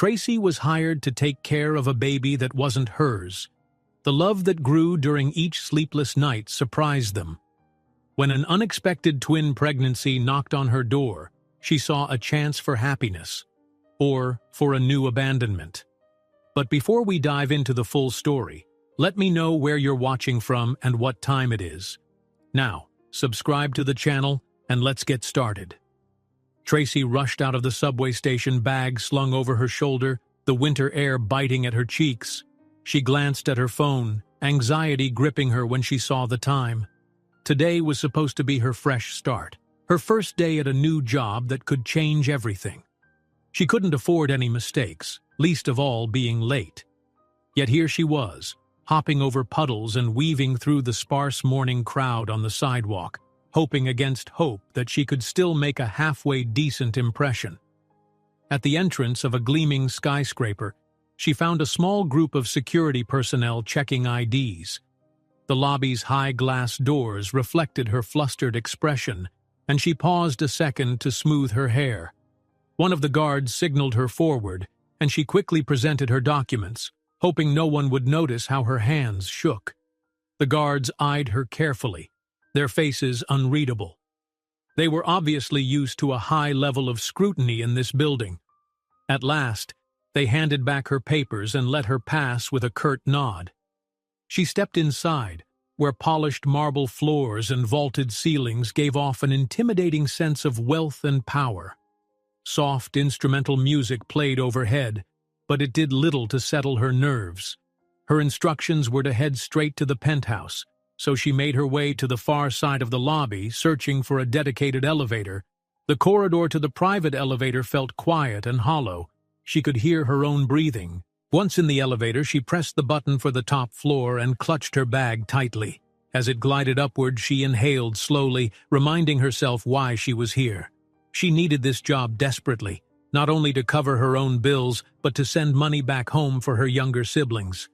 Tracy was hired to take care of a baby that wasn't hers. The love that grew during each sleepless night surprised them. When an unexpected twin pregnancy knocked on her door, she saw a chance for happiness, or for a new abandonment. But before we dive into the full story, let me know where you're watching from and what time it is. Now, subscribe to the channel and let's get started. Tracy rushed out of the subway station, bag slung over her shoulder, the winter air biting at her cheeks. She glanced at her phone, anxiety gripping her when she saw the time. Today was supposed to be her fresh start, her first day at a new job that could change everything. She couldn't afford any mistakes, least of all being late. Yet here she was, hopping over puddles and weaving through the sparse morning crowd on the sidewalk, hoping against hope that she could still make a halfway decent impression. At the entrance of a gleaming skyscraper, she found a small group of security personnel checking IDs. The lobby's high glass doors reflected her flustered expression, and she paused a second to smooth her hair. One of the guards signaled her forward, and she quickly presented her documents, hoping no one would notice how her hands shook. The guards eyed her carefully, their faces unreadable. They were obviously used to a high level of scrutiny in this building. At last, they handed back her papers and let her pass with a curt nod. She stepped inside, where polished marble floors and vaulted ceilings gave off an intimidating sense of wealth and power. Soft instrumental music played overhead, but it did little to settle her nerves. Her instructions were to head straight to the penthouse, so she made her way to the far side of the lobby, searching for a dedicated elevator. The corridor to the private elevator felt quiet and hollow. She could hear her own breathing. Once in the elevator, she pressed the button for the top floor and clutched her bag tightly. As it glided upward, she inhaled slowly, reminding herself why she was here. She needed this job desperately, not only to cover her own bills, but to send money back home for her younger siblings.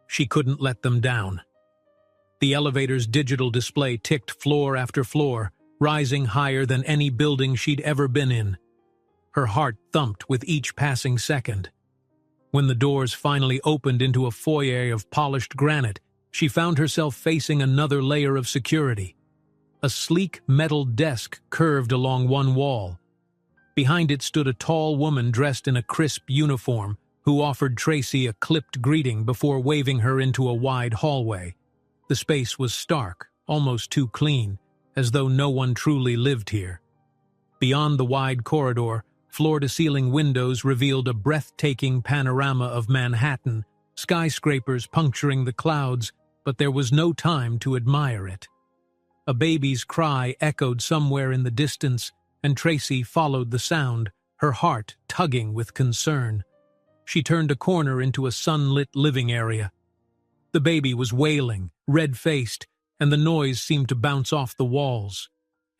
She couldn't let them down. The elevator's digital display ticked floor after floor, rising higher than any building she'd ever been in. Her heart thumped with each passing second. When the doors finally opened into a foyer of polished granite, she found herself facing another layer of security. A sleek metal desk curved along one wall. Behind it stood a tall woman dressed in a crisp uniform, who offered Tracy a clipped greeting before waving her into a wide hallway. The space was stark, almost too clean, as though no one truly lived here. Beyond the wide corridor, floor-to-ceiling windows revealed a breathtaking panorama of Manhattan, skyscrapers puncturing the clouds, but there was no time to admire it. A baby's cry echoed somewhere in the distance, and Tracy followed the sound, her heart tugging with concern. She turned a corner into a sunlit living area. The baby was wailing, red-faced, and the noise seemed to bounce off the walls.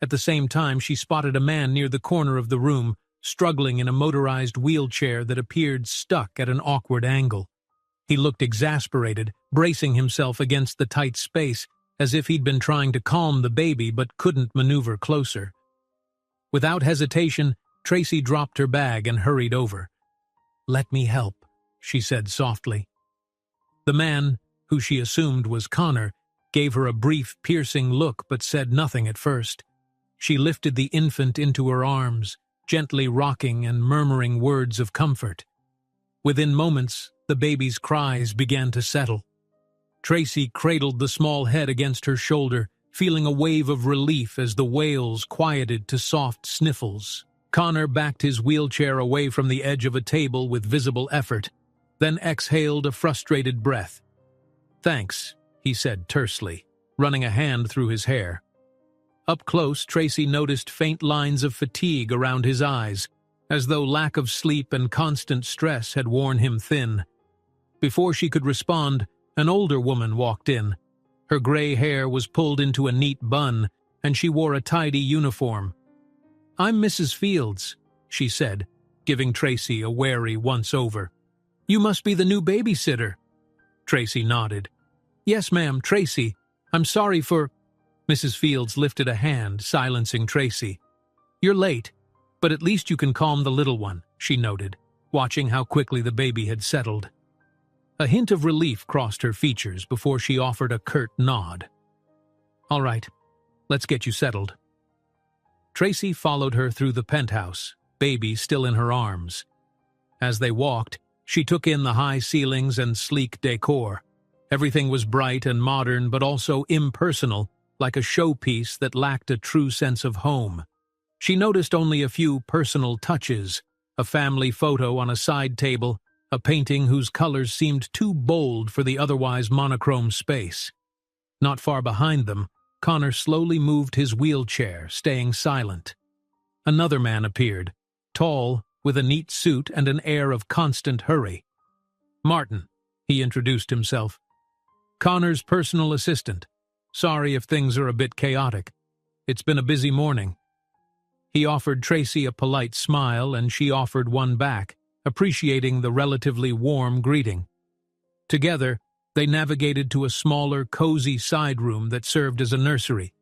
At the same time, she spotted a man near the corner of the room, struggling in a motorized wheelchair that appeared stuck at an awkward angle. He looked exasperated, bracing himself against the tight space, as if he'd been trying to calm the baby but couldn't maneuver closer. Without hesitation, Tracy dropped her bag and hurried over. "Let me help," she said softly. The man, who she assumed was Connor, gave her a brief, piercing look but said nothing at first. She lifted the infant into her arms, gently rocking and murmuring words of comfort. Within moments, the baby's cries began to settle. Tracy cradled the small head against her shoulder, feeling a wave of relief as the wails quieted to soft sniffles. Connor backed his wheelchair away from the edge of a table with visible effort, then exhaled a frustrated breath. "Thanks," he said tersely, running a hand through his hair. Up close, Tracy noticed faint lines of fatigue around his eyes, as though lack of sleep and constant stress had worn him thin. Before she could respond, an older woman walked in. Her gray hair was pulled into a neat bun, and she wore a tidy uniform. "I'm Mrs. Fields," she said, giving Tracy a wary once-over. "You must be the new babysitter." Tracy nodded. "Yes, ma'am, Tracy. I'm sorry for—" Mrs. Fields lifted a hand, silencing Tracy. "You're late, but at least you can calm the little one," she noted. watching how quickly the baby had settled. A hint of relief crossed her features before she offered a curt nod. "All right, let's get you settled." Tracy followed her through the penthouse, baby still in her arms. As they walked, she took in the high ceilings and sleek decor. Everything was bright and modern, but also impersonal, like a showpiece that lacked a true sense of home. She noticed only a few personal touches: a family photo on a side table, a painting whose colors seemed too bold for the otherwise monochrome space. Not far behind them, Connor slowly moved his wheelchair, staying silent. Another man appeared, tall, with a neat suit and an air of constant hurry. "Martin," he introduced himself. "Connor's personal assistant. Sorry if things are a bit chaotic. It's been a busy morning." He offered Tracy a polite smile, and she offered one back, appreciating the relatively warm greeting. Together, they navigated to a smaller, cozy side room that served as a nursery.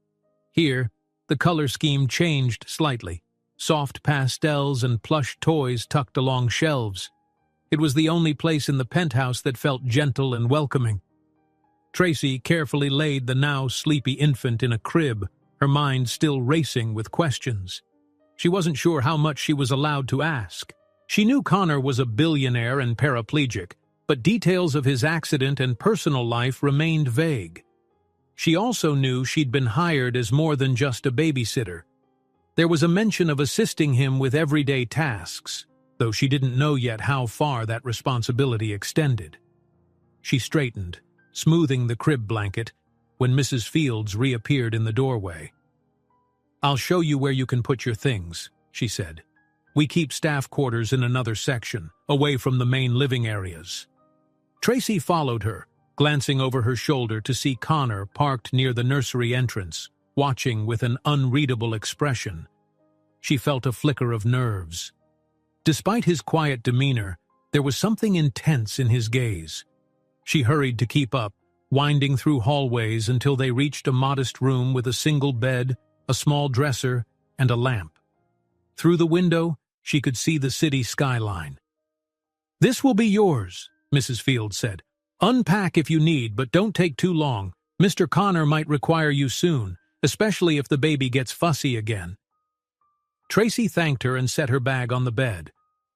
Here, the color scheme changed slightly. Soft pastels and plush toys tucked along shelves. It was the only place in the penthouse that felt gentle and welcoming. Tracy carefully laid the now sleepy infant in a crib, her mind still racing with questions. She wasn't sure how much she was allowed to ask. She knew Connor was a billionaire and paraplegic, but details of his accident and personal life remained vague. She also knew she'd been hired as more than just a babysitter. There was a mention of assisting him with everyday tasks, though she didn't know yet how far that responsibility extended. She straightened, smoothing the crib blanket, when Mrs. Fields reappeared in the doorway. "I'll show you where you can put your things," she said. "We keep staff quarters in another section, away from the main living areas." Tracy followed her, glancing over her shoulder to see Connor parked near the nursery entrance, watching with an unreadable expression. She felt a flicker of nerves. Despite his quiet demeanor, there was something intense in his gaze. She hurried to keep up, winding through hallways until they reached a modest room with a single bed, a small dresser, and a lamp. Through the window, she could see the city skyline. "This will be yours," Mrs. Fields said. "Unpack if you need, but don't take too long. Mr. Connor might require you soon, especially if the baby gets fussy again." Tracy thanked her and set her bag on the bed.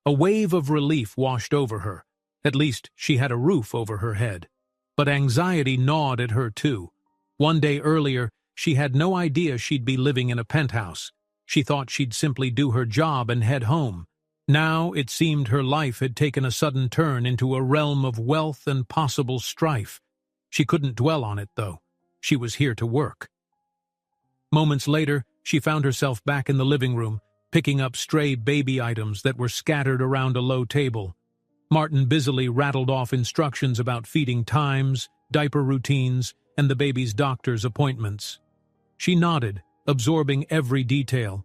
A wave of relief washed over her. At least she had a roof over her head. But anxiety gnawed at her too. One day earlier, she had no idea she'd be living in a penthouse. She thought she'd simply do her job and head home. Now it seemed her life had taken a sudden turn into a realm of wealth and possible strife. She couldn't dwell on it, though. She was here to work. Moments later, she found herself back in the living room, picking up stray baby items that were scattered around a low table. Martin busily rattled off instructions about feeding times, diaper routines, and the baby's doctor's appointments. She nodded, absorbing every detail.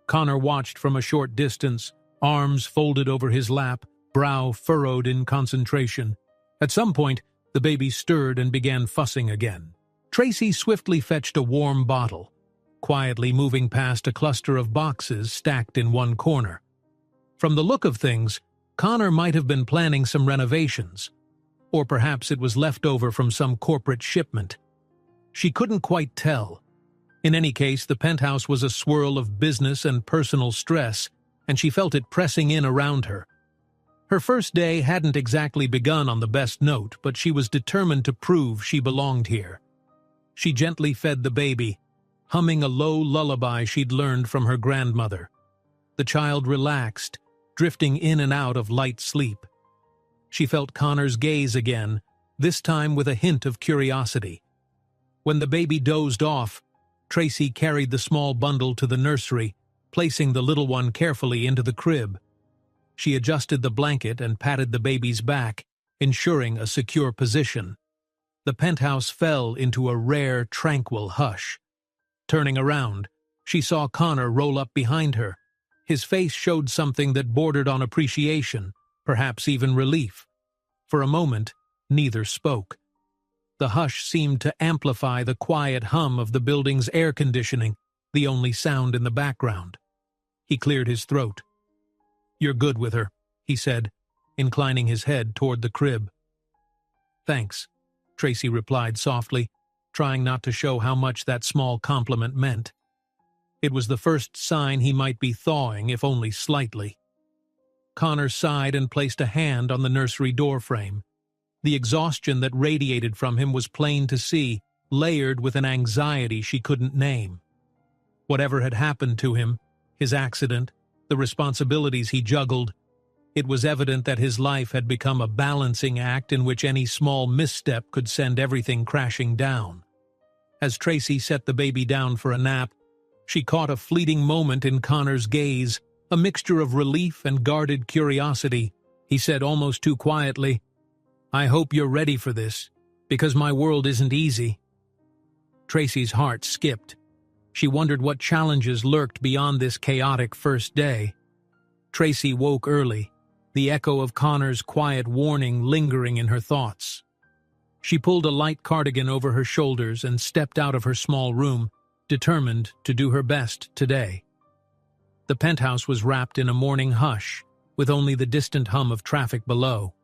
Connor watched from a short distance, arms folded over his lap, brow furrowed in concentration. At some point, the baby stirred and began fussing again. Tracy swiftly fetched a warm bottle, quietly moving past a cluster of boxes stacked in one corner. From the look of things, Connor might have been planning some renovations, or perhaps it was leftover from some corporate shipment. She couldn't quite tell. In any case, the penthouse was a swirl of business and personal stress, and she felt it pressing in around her. Her first day hadn't exactly begun on the best note, but she was determined to prove she belonged here. She gently fed the baby, humming a low lullaby she'd learned from her grandmother. The child relaxed, drifting in and out of light sleep. She felt Connor's gaze again, this time with a hint of curiosity. When the baby dozed off, Tracy carried the small bundle to the nursery, placing the little one carefully into the crib. She adjusted the blanket and patted the baby's back, ensuring a secure position. The penthouse fell into a rare, tranquil hush. Turning around, she saw Connor roll up behind her. His face showed something that bordered on appreciation, perhaps even relief. For a moment, neither spoke. The hush seemed to amplify the quiet hum of the building's air conditioning, the only sound in the background. He cleared his throat. "You're good with her," he said, inclining his head toward the crib. "Thanks," Tracy replied softly, trying not to show how much that small compliment meant. It was the first sign he might be thawing, if only slightly. Connor sighed and placed a hand on the nursery doorframe. The exhaustion that radiated from him was plain to see, layered with an anxiety she couldn't name. Whatever had happened to him, his accident, the responsibilities he juggled, it was evident that his life had become a balancing act in which any small misstep could send everything crashing down. As Tracy set the baby down for a nap, she caught a fleeting moment in Connor's gaze, a mixture of relief and guarded curiosity. He said almost too quietly, "I hope you're ready for this, because my world isn't easy." Tracy's heart skipped. She wondered what challenges lurked beyond this chaotic first day. Tracy woke early, the echo of Connor's quiet warning lingering in her thoughts. She pulled a light cardigan over her shoulders and stepped out of her small room, determined to do her best today. The penthouse was wrapped in a morning hush, with only the distant hum of traffic below.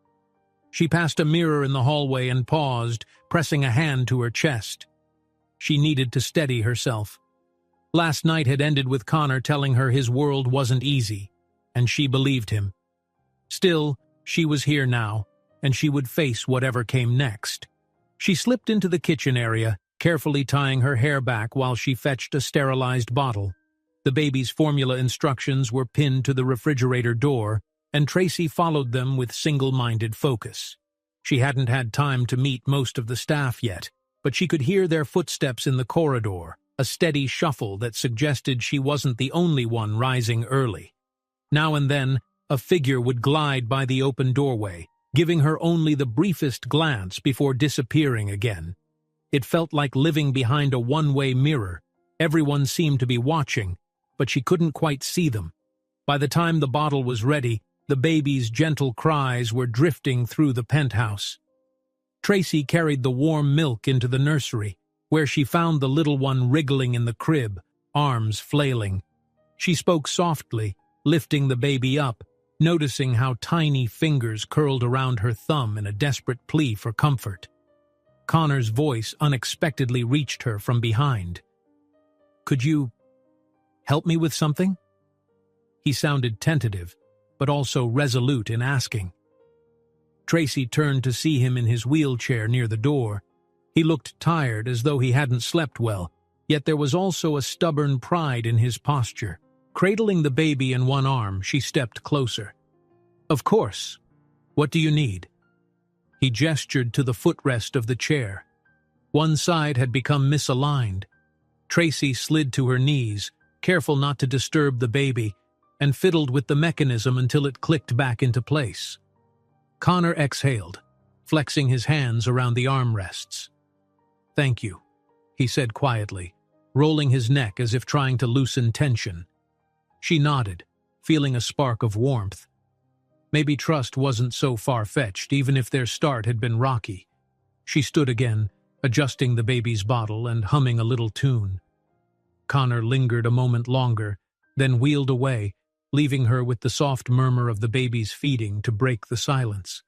She passed a mirror in the hallway and paused, pressing a hand to her chest. She needed to steady herself. Last night had ended with Connor telling her his world wasn't easy, and she believed him. Still, she was here now, and she would face whatever came next. She slipped into the kitchen area, carefully tying her hair back while she fetched a sterilized bottle. The baby's formula instructions were pinned to the refrigerator door, and Tracy followed them with single-minded focus. She hadn't had time to meet most of the staff yet, but she could hear their footsteps in the corridor, a steady shuffle that suggested she wasn't the only one rising early. Now and then, a figure would glide by the open doorway, giving her only the briefest glance before disappearing again. It felt like living behind a one-way mirror. Everyone seemed to be watching, but she couldn't quite see them. By the time the bottle was ready, the baby's gentle cries were drifting through the penthouse. Tracy carried the warm milk into the nursery, where she found the little one wriggling in the crib, arms flailing. She spoke softly, lifting the baby up, noticing how tiny fingers curled around her thumb in a desperate plea for comfort. Connor's voice unexpectedly reached her from behind. "Could you help me with something?" He sounded tentative, but also resolute in asking. Tracy turned to see him in his wheelchair near the door. He looked tired, as though he hadn't slept well, yet there was also a stubborn pride in his posture. Cradling the baby in one arm, she stepped closer. "Of course. What do you need?" He gestured to the footrest of the chair. One side had become misaligned. Tracy slid to her knees, careful not to disturb the baby, and fiddled with the mechanism until it clicked back into place. Connor exhaled, flexing his hands around the armrests. "Thank you," he said quietly, rolling his neck as if trying to loosen tension. She nodded, feeling a spark of warmth. Maybe trust wasn't so far-fetched, even if their start had been rocky. She stood again, adjusting the baby's bottle and humming a little tune. Connor lingered a moment longer, then wheeled away, leaving her with the soft murmur of the baby's feeding to break the silence.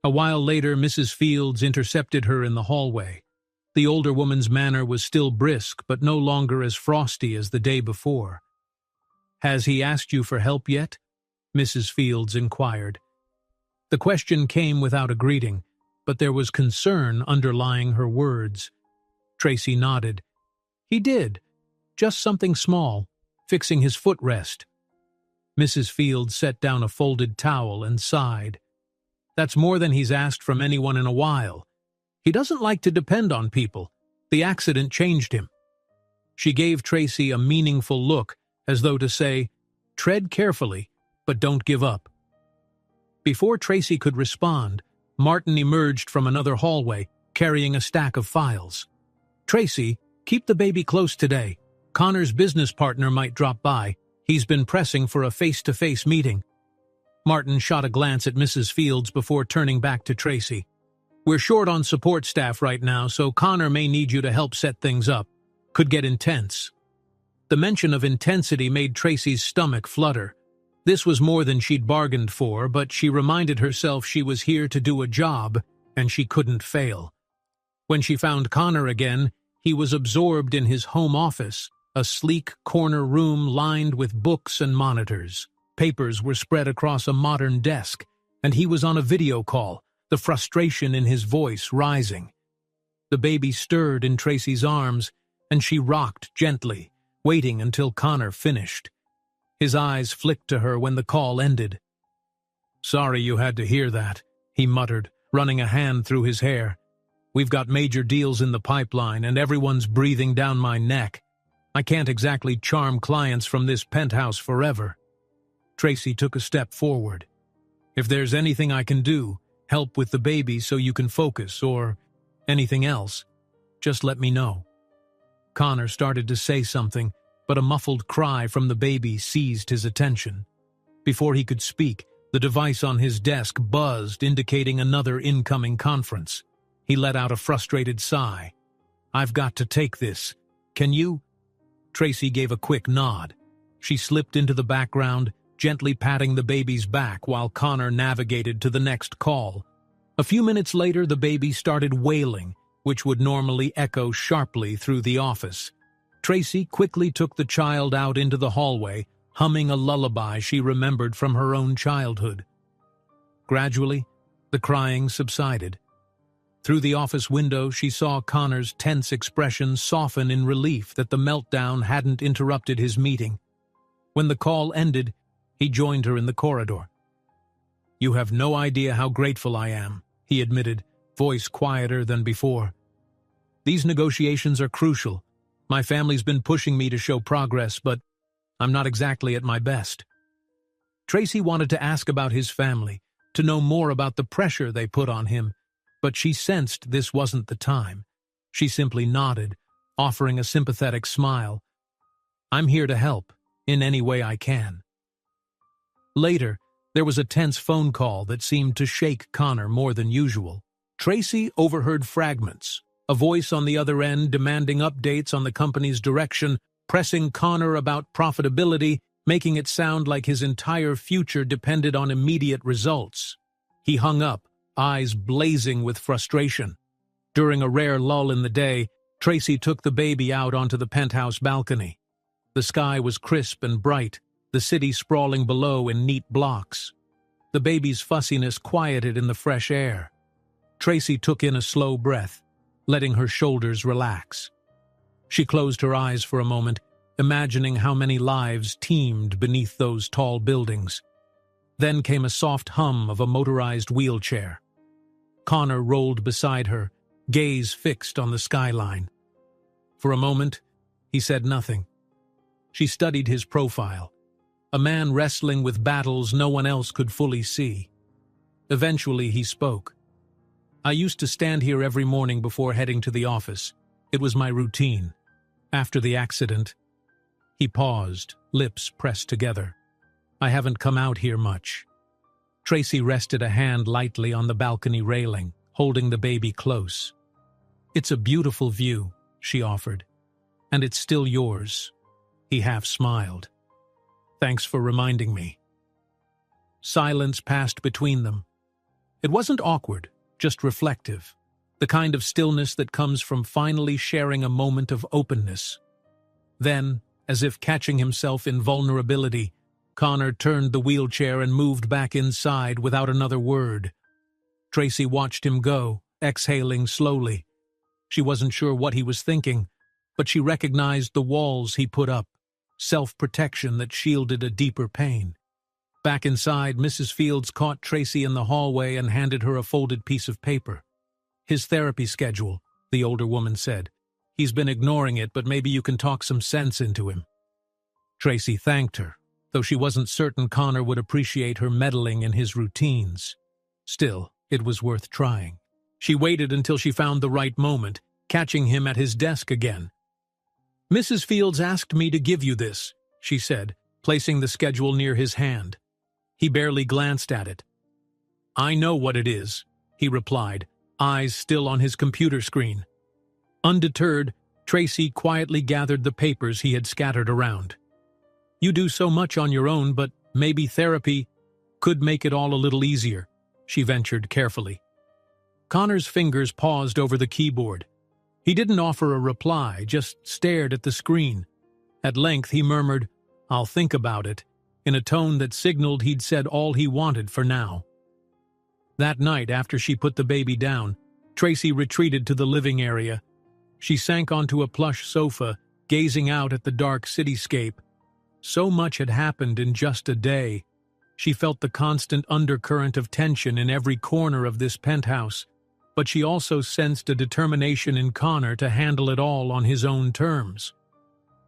A while later, Mrs. Fields intercepted her in the hallway. The older woman's manner was still brisk, but no longer as frosty as the day before. "Has he asked you for help yet?" Mrs. Fields inquired. The question came without a greeting, but there was concern underlying her words. Tracy nodded. "He did. Just something small, fixing his footrest." Mrs. Fields set down a folded towel and sighed. "That's more than he's asked from anyone in a while. He doesn't like to depend on people. The accident changed him." She gave Tracy a meaningful look, as though to say, "Tread carefully, but don't give up." Before Tracy could respond, Martin emerged from another hallway, carrying a stack of files. "Tracy, keep the baby close today. Connor's business partner might drop by. He's been pressing for a face-to-face meeting." Martin shot a glance at Mrs. Fields before turning back to Tracy. "We're short on support staff right now, so Connor may need you to help set things up. Could get intense." The mention of intensity made Tracy's stomach flutter. This was more than she'd bargained for, but she reminded herself she was here to do a job, and she couldn't fail. When she found Connor again, he was absorbed in his home office, a sleek corner room lined with books and monitors. Papers were spread across a modern desk, and he was on a video call, the frustration in his voice rising. The baby stirred in Tracy's arms, and she rocked gently, waiting until Connor finished. His eyes flicked to her when the call ended. "Sorry you had to hear that," he muttered, running a hand through his hair. "We've got major deals in the pipeline, and everyone's breathing down my neck. I can't exactly charm clients from this penthouse forever." Tracy took a step forward. "If there's anything I can do, help with the baby so you can focus, or anything else, just let me know." Connor started to say something, but a muffled cry from the baby seized his attention. Before he could speak, the device on his desk buzzed, indicating another incoming conference. He let out a frustrated sigh. "I've got to take this. Can you?" Tracy gave a quick nod. She slipped into the background, gently patting the baby's back while Connor navigated to the next call. A few minutes later, the baby started wailing, which would normally echo sharply through the office. Tracy quickly took the child out into the hallway, humming a lullaby she remembered from her own childhood. Gradually, the crying subsided. Through the office window, she saw Connor's tense expression soften in relief that the meltdown hadn't interrupted his meeting. When the call ended, he joined her in the corridor. "You have no idea how grateful I am," he admitted, voice quieter than before. "These negotiations are crucial. My family's been pushing me to show progress, but I'm not exactly at my best." Tracy wanted to ask about his family, to know more about the pressure they put on him, but she sensed this wasn't the time. She simply nodded, offering a sympathetic smile. "I'm here to help, in any way I can." Later, there was a tense phone call that seemed to shake Connor more than usual. Tracy overheard fragments, a voice on the other end demanding updates on the company's direction, pressing Connor about profitability, making it sound like his entire future depended on immediate results. He hung up, eyes blazing with frustration. During a rare lull in the day, Tracy took the baby out onto the penthouse balcony. The sky was crisp and bright, the city sprawling below in neat blocks. The baby's fussiness quieted in the fresh air. Tracy took in a slow breath, letting her shoulders relax. She closed her eyes for a moment, imagining how many lives teemed beneath those tall buildings. Then came a soft hum of a motorized wheelchair. Connor rolled beside her, gaze fixed on the skyline. For a moment, he said nothing. She studied his profile, a man wrestling with battles no one else could fully see. Eventually he spoke. "I used to stand here every morning before heading to the office. It was my routine. After the accident..." He paused, lips pressed together. "I haven't come out here much." Tracy rested a hand lightly on the balcony railing, holding the baby close. "It's a beautiful view," she offered. "And it's still yours." He half smiled. "Thanks for reminding me." Silence passed between them. It wasn't awkward, just reflective, the kind of stillness that comes from finally sharing a moment of openness. Then, as if catching himself in vulnerability, Connor turned the wheelchair and moved back inside without another word. Tracy watched him go, exhaling slowly. She wasn't sure what he was thinking, but she recognized the walls he put up, self-protection that shielded a deeper pain. Back inside, Mrs. Fields caught Tracy in the hallway and handed her a folded piece of paper. "His therapy schedule," the older woman said. "He's been ignoring it, but maybe you can talk some sense into him." Tracy thanked her, though she wasn't certain Connor would appreciate her meddling in his routines. Still, it was worth trying. She waited until she found the right moment, catching him at his desk again. "Mrs. Fields asked me to give you this," she said, placing the schedule near his hand. He barely glanced at it. "I know what it is," he replied, eyes still on his computer screen. Undeterred, Tracy quietly gathered the papers he had scattered around. "You do so much on your own, but maybe therapy could make it all a little easier, she ventured carefully. Connor's fingers paused over the keyboard. He didn't offer a reply, just stared at the screen. At length he murmured, "I'll think about it," in a tone that signaled he'd said all he wanted for now. That night, after she put the baby down, Tracy retreated to the living area. She sank onto a plush sofa, gazing out at the dark cityscape. So much had happened in just a day. She felt the constant undercurrent of tension in every corner of this penthouse, but she also sensed a determination in Connor to handle it all on his own terms.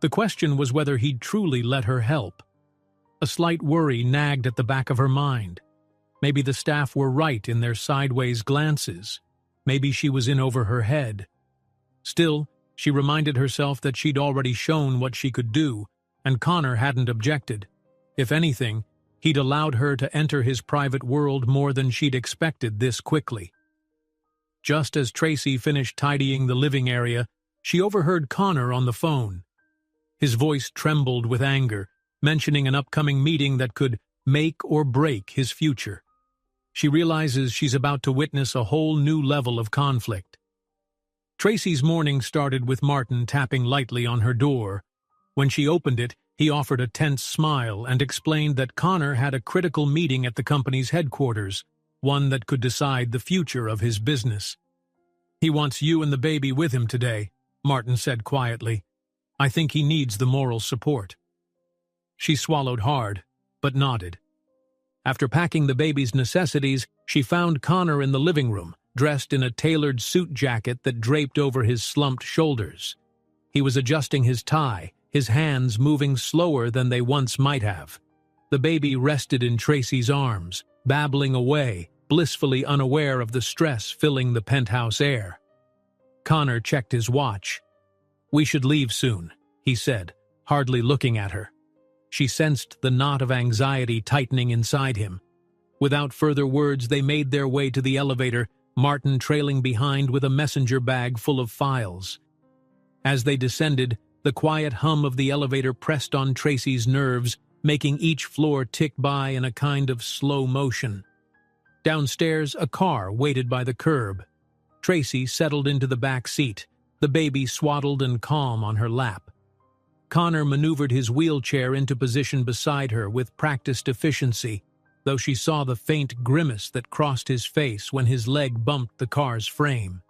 The question was whether he'd truly let her help. A slight worry nagged at the back of her mind. Maybe the staff were right in their sideways glances. Maybe she was in over her head. Still, she reminded herself that she'd already shown what she could do, and Connor hadn't objected. If anything, he'd allowed her to enter his private world more than she'd expected this quickly. Just as Tracy finished tidying the living area, she overheard Connor on the phone. His voice trembled with anger, mentioning an upcoming meeting that could make or break his future. She realizes she's about to witness a whole new level of conflict. Tracy's morning started with Martin tapping lightly on her door. When she opened it, he offered a tense smile and explained that Connor had a critical meeting at the company's headquarters, one that could decide the future of his business. "He wants you and the baby with him today," Martin said quietly. "I think he needs the moral support." She swallowed hard, but nodded. After packing the baby's necessities, she found Connor in the living room, dressed in a tailored suit jacket that draped over his slumped shoulders. He was adjusting his tie, his hands moving slower than they once might have. The baby rested in Tracy's arms, babbling away, blissfully unaware of the stress filling the penthouse air. Connor checked his watch. "We should leave soon," he said, hardly looking at her. She sensed the knot of anxiety tightening inside him. Without further words, they made their way to the elevator, Martin trailing behind with a messenger bag full of files. As they descended, the quiet hum of the elevator pressed on Tracy's nerves, making each floor tick by in a kind of slow motion. Downstairs, a car waited by the curb. Tracy settled into the back seat, the baby swaddled and calm on her lap. Connor maneuvered his wheelchair into position beside her with practiced efficiency, though she saw the faint grimace that crossed his face when his leg bumped the car's frame.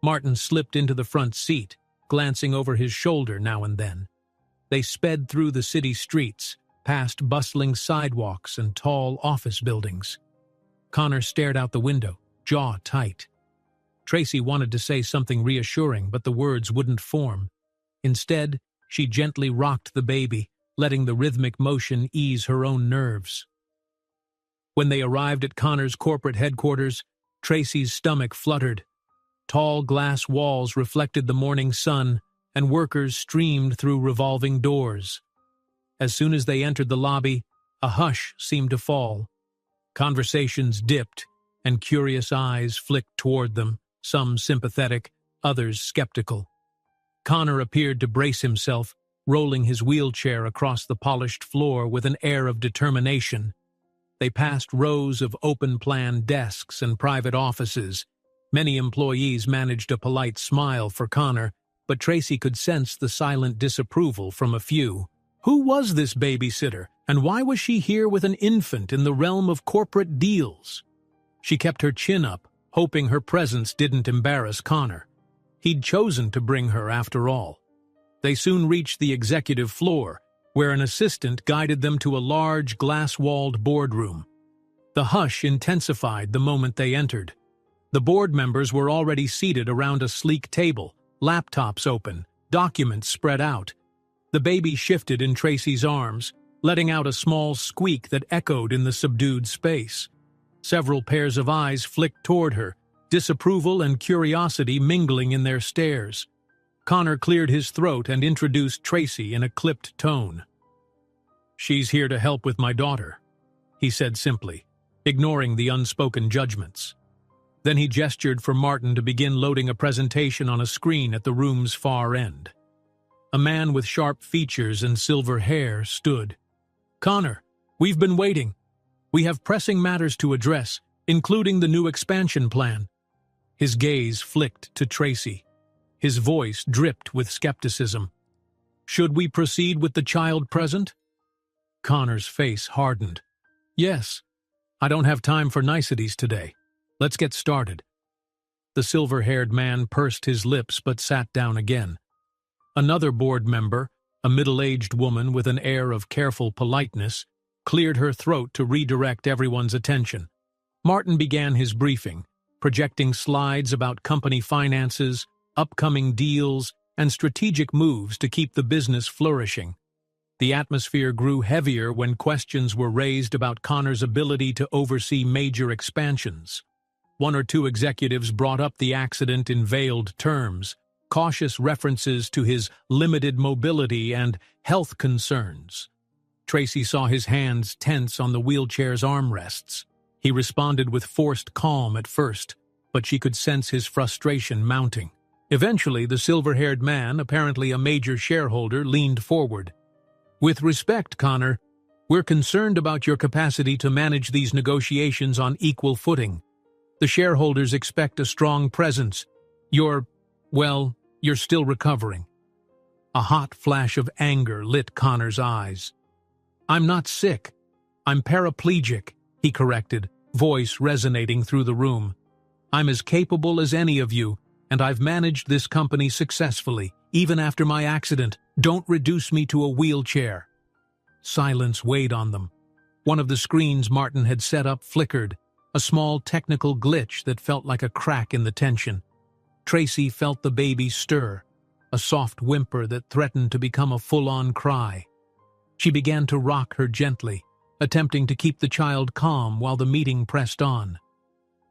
Martin slipped into the front seat, glancing over his shoulder now and then. They sped through the city streets, past bustling sidewalks and tall office buildings. Connor stared out the window, jaw tight. Tracy wanted to say something reassuring, but the words wouldn't form. Instead, she gently rocked the baby, letting the rhythmic motion ease her own nerves. When they arrived at Connor's corporate headquarters, Tracy's stomach fluttered. Tall glass walls reflected the morning sun, and workers streamed through revolving doors. As soon as they entered the lobby, a hush seemed to fall. Conversations dipped, and curious eyes flicked toward them, some sympathetic, others skeptical. Connor appeared to brace himself, rolling his wheelchair across the polished floor with an air of determination. They passed rows of open-plan desks and private offices. Many employees managed a polite smile for Connor, but Tracy could sense the silent disapproval from a few. Who was this babysitter, and why was she here with an infant in the realm of corporate deals? She kept her chin up, hoping her presence didn't embarrass Connor. He'd chosen to bring her after all. They soon reached the executive floor, where an assistant guided them to a large glass-walled boardroom. The hush intensified the moment they entered. The board members were already seated around a sleek table, laptops open, documents spread out. The baby shifted in Tracy's arms, letting out a small squeak that echoed in the subdued space. Several pairs of eyes flicked toward her, disapproval and curiosity mingling in their stares. Connor cleared his throat and introduced Tracy in a clipped tone. "She's here to help with my daughter," he said simply, ignoring the unspoken judgments. Then he gestured for Martin to begin loading a presentation on a screen at the room's far end. A man with sharp features and silver hair stood. "Connor, We've been waiting. We have pressing matters to address, including the new expansion plan. His gaze flicked to Tracy. His voice dripped with skepticism. Should we proceed with the child present? Connor's face hardened. Yes. I don't have time for niceties today. Let's get started. The silver-haired man pursed his lips but sat down again. Another board member, a middle-aged woman with an air of careful politeness, cleared her throat to redirect everyone's attention. Martin began his briefing, projecting slides about company finances, upcoming deals, and strategic moves to keep the business flourishing. The atmosphere grew heavier when questions were raised about Connor's ability to oversee major expansions. One or two executives brought up the accident in veiled terms, cautious references to his limited mobility and health concerns. Tracy saw his hands tense on the wheelchair's armrests. He responded with forced calm at first, but she could sense his frustration mounting. Eventually, the silver-haired man, apparently a major shareholder, leaned forward. With respect, Connor, we're concerned about your capacity to manage these negotiations on equal footing. The shareholders expect a strong presence. You're still recovering. A hot flash of anger lit Connor's eyes. I'm not sick. I'm paraplegic, he corrected, voice resonating through the room. I'm as capable as any of you, and I've managed this company successfully, even after my accident. Don't reduce me to a wheelchair. Silence weighed on them. One of the screens Martin had set up flickered, a small technical glitch that felt like a crack in the tension. Tracy felt the baby stir, a soft whimper that threatened to become a full-on cry. She began to rock her gently, attempting to keep the child calm while the meeting pressed on.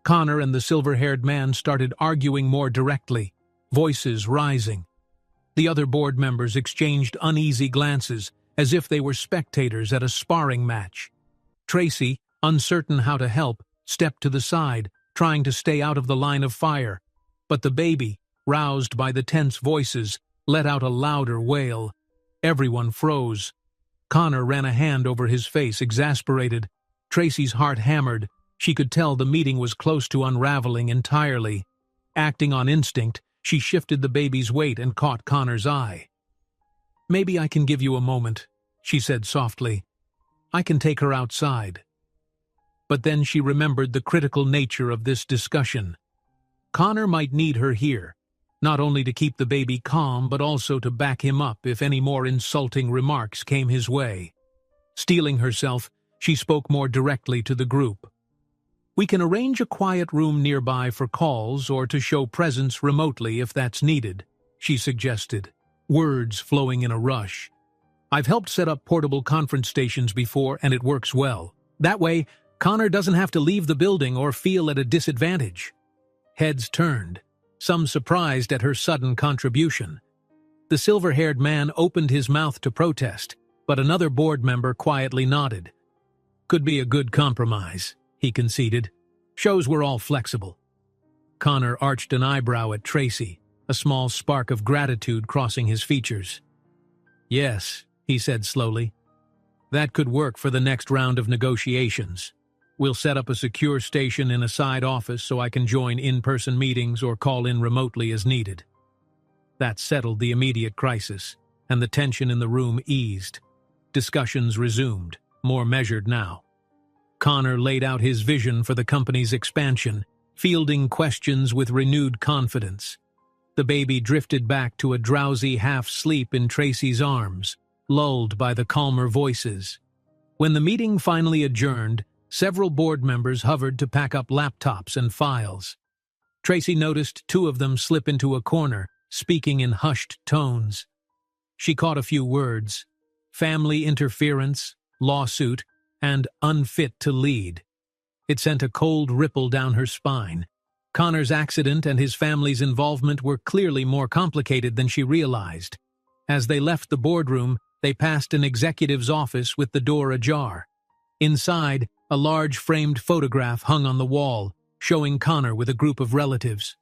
Connor and the silver-haired man started arguing more directly, voices rising. The other board members exchanged uneasy glances, as if they were spectators at a sparring match. Tracy, uncertain how to help, stepped to the side, trying to stay out of the line of fire. But the baby, roused by the tense voices, let out a louder wail. Everyone froze. Connor ran a hand over his face, exasperated. Tracy's heart hammered. She could tell the meeting was close to unraveling entirely. Acting on instinct, she shifted the baby's weight and caught Connor's eye. Maybe I can give you a moment, she said softly. I can take her outside. But then she remembered the critical nature of this discussion. Connor might need her here, not only to keep the baby calm but also to back him up if any more insulting remarks came his way. Steeling herself, she spoke more directly to the group. We can arrange a quiet room nearby for calls or to show presence remotely if that's needed, she suggested, words flowing in a rush. I've helped set up portable conference stations before and it works well. That way, Connor doesn't have to leave the building or feel at a disadvantage. Heads turned, some surprised at her sudden contribution. The silver-haired man opened his mouth to protest, but another board member quietly nodded. Could be a good compromise, he conceded. Shows we're all flexible. Connor arched an eyebrow at Tracy, a small spark of gratitude crossing his features. Yes, he said slowly. That could work for the next round of negotiations. We'll set up a secure station in a side office so I can join in-person meetings or call in remotely as needed. That settled the immediate crisis, and the tension in the room eased. Discussions resumed, more measured now. Connor laid out his vision for the company's expansion, fielding questions with renewed confidence. The baby drifted back to a drowsy half-sleep in Tracy's arms, lulled by the calmer voices. When the meeting finally adjourned, several board members hovered to pack up laptops and files. Tracy noticed two of them slip into a corner, speaking in hushed tones. She caught a few words: family interference, lawsuit, and unfit to lead. It sent a cold ripple down her spine. Connor's accident and his family's involvement were clearly more complicated than she realized. As they left the boardroom, they passed an executive's office with the door ajar. Inside, a large framed photograph hung on the wall, showing Connor with a group of relatives.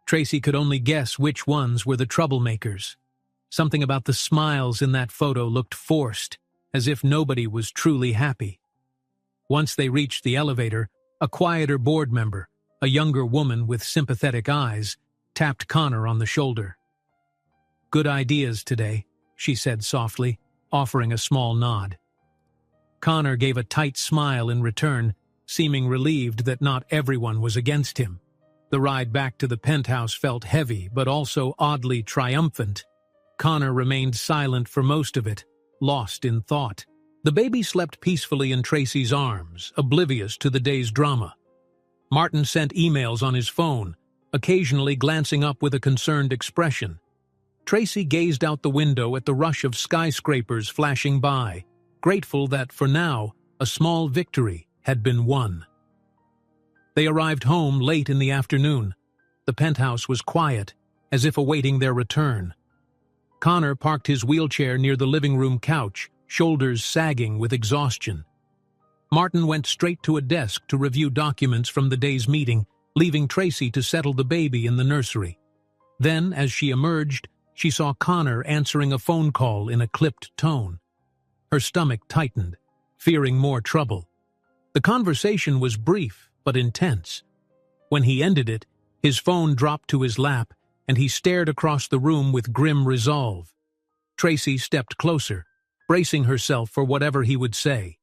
Tracy could only guess which ones were the troublemakers. Something about the smiles in that photo looked forced, as if nobody was truly happy. Once they reached the elevator, a quieter board member, a younger woman with sympathetic eyes, tapped Connor on the shoulder. "Good ideas today," she said softly, offering a small nod. Connor gave a tight smile in return, seeming relieved that not everyone was against him. The ride back to the penthouse felt heavy, but also oddly triumphant. Connor remained silent for most of it, lost in thought. The baby slept peacefully in Tracy's arms, oblivious to the day's drama. Martin sent emails on his phone, occasionally glancing up with a concerned expression. Tracy gazed out the window at the rush of skyscrapers flashing by, grateful that, for now, a small victory had been won. They arrived home late in the afternoon. The penthouse was quiet, as if awaiting their return. Connor parked his wheelchair near the living room couch, shoulders sagging with exhaustion. Martin went straight to a desk to review documents from the day's meeting, leaving Tracy to settle the baby in the nursery. Then, as she emerged, she saw Connor answering a phone call in a clipped tone. Her stomach tightened, fearing more trouble. The conversation was brief but intense. When he ended it, his phone dropped to his lap, and he stared across the room with grim resolve. Tracy stepped closer, bracing herself for whatever he would say.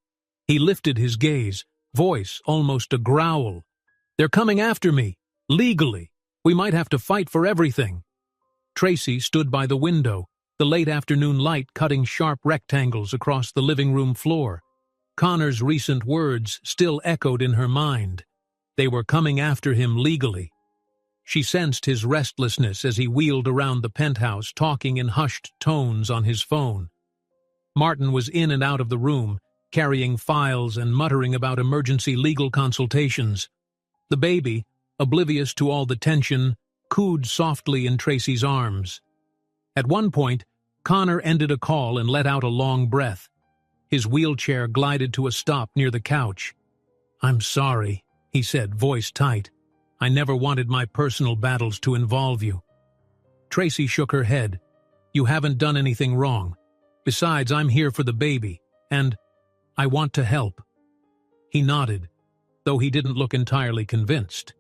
He lifted his gaze, voice almost a growl. "They're coming after me, legally. We might have to fight for everything." Tracy stood by the window, the late afternoon light cutting sharp rectangles across the living room floor. Connor's recent words still echoed in her mind. They were coming after him legally. She sensed his restlessness as he wheeled around the penthouse, talking in hushed tones on his phone. Martin was in and out of the room, carrying files and muttering about emergency legal consultations. The baby, oblivious to all the tension, cooed softly in Tracy's arms. At one point, Connor ended a call and let out a long breath. His wheelchair glided to a stop near the couch. "I'm sorry," he said, voice tight. "I never wanted my personal battles to involve you." Tracy shook her head. "You haven't done anything wrong. Besides, I'm here for the baby, and I want to help." He nodded, though he didn't look entirely convinced.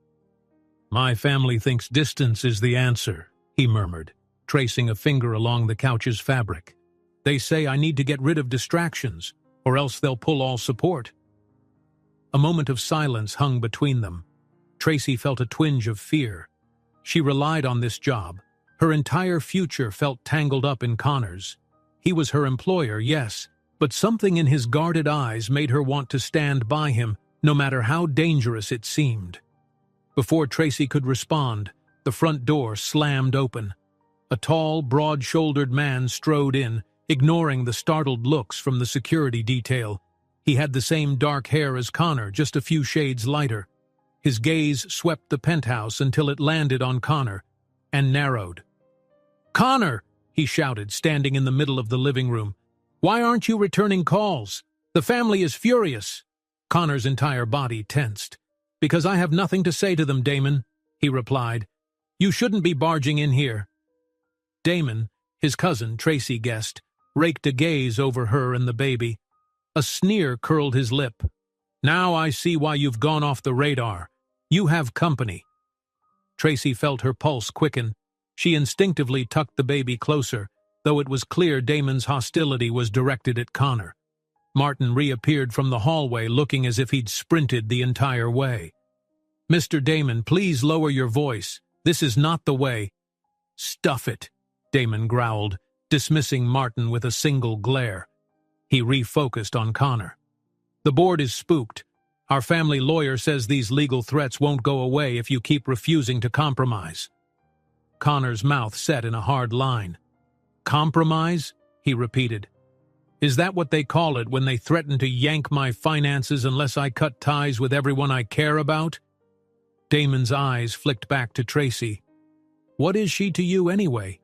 "My family thinks distance is the answer," he murmured, tracing a finger along the couch's fabric. "They say I need to get rid of distractions, or else they'll pull all support." A moment of silence hung between them. Tracy felt a twinge of fear. She relied on this job. Her entire future felt tangled up in Connor's. He was her employer, yes, but something in his guarded eyes made her want to stand by him, no matter how dangerous it seemed. Before Tracy could respond, the front door slammed open. A tall, broad-shouldered man strode in, ignoring the startled looks from the security detail. He had the same dark hair as Connor, just a few shades lighter. His gaze swept the penthouse until it landed on Connor, and narrowed. "Connor!" he shouted, standing in the middle of the living room. "Why aren't you returning calls? The family is furious." Connor's entire body tensed. "Because I have nothing to say to them, Damon," he replied. "You shouldn't be barging in here." Damon, his cousin, Tracy guessed, raked a gaze over her and the baby. A sneer curled his lip. "Now I see why you've gone off the radar. You have company." Tracy felt her pulse quicken. She instinctively tucked the baby closer, though it was clear Damon's hostility was directed at Connor. Martin reappeared from the hallway looking as if he'd sprinted the entire way. "Mr. Damon, please lower your voice. This is not the way." "Stuff it," Damon growled, dismissing Martin with a single glare. He refocused on Connor. "The board is spooked. Our family lawyer says these legal threats won't go away if you keep refusing to compromise." Connor's mouth set in a hard line. "Compromise?" he repeated. "Is that what they call it when they threaten to yank my finances unless I cut ties with everyone I care about?" Damon's eyes flicked back to Tracy. "What is she to you anyway?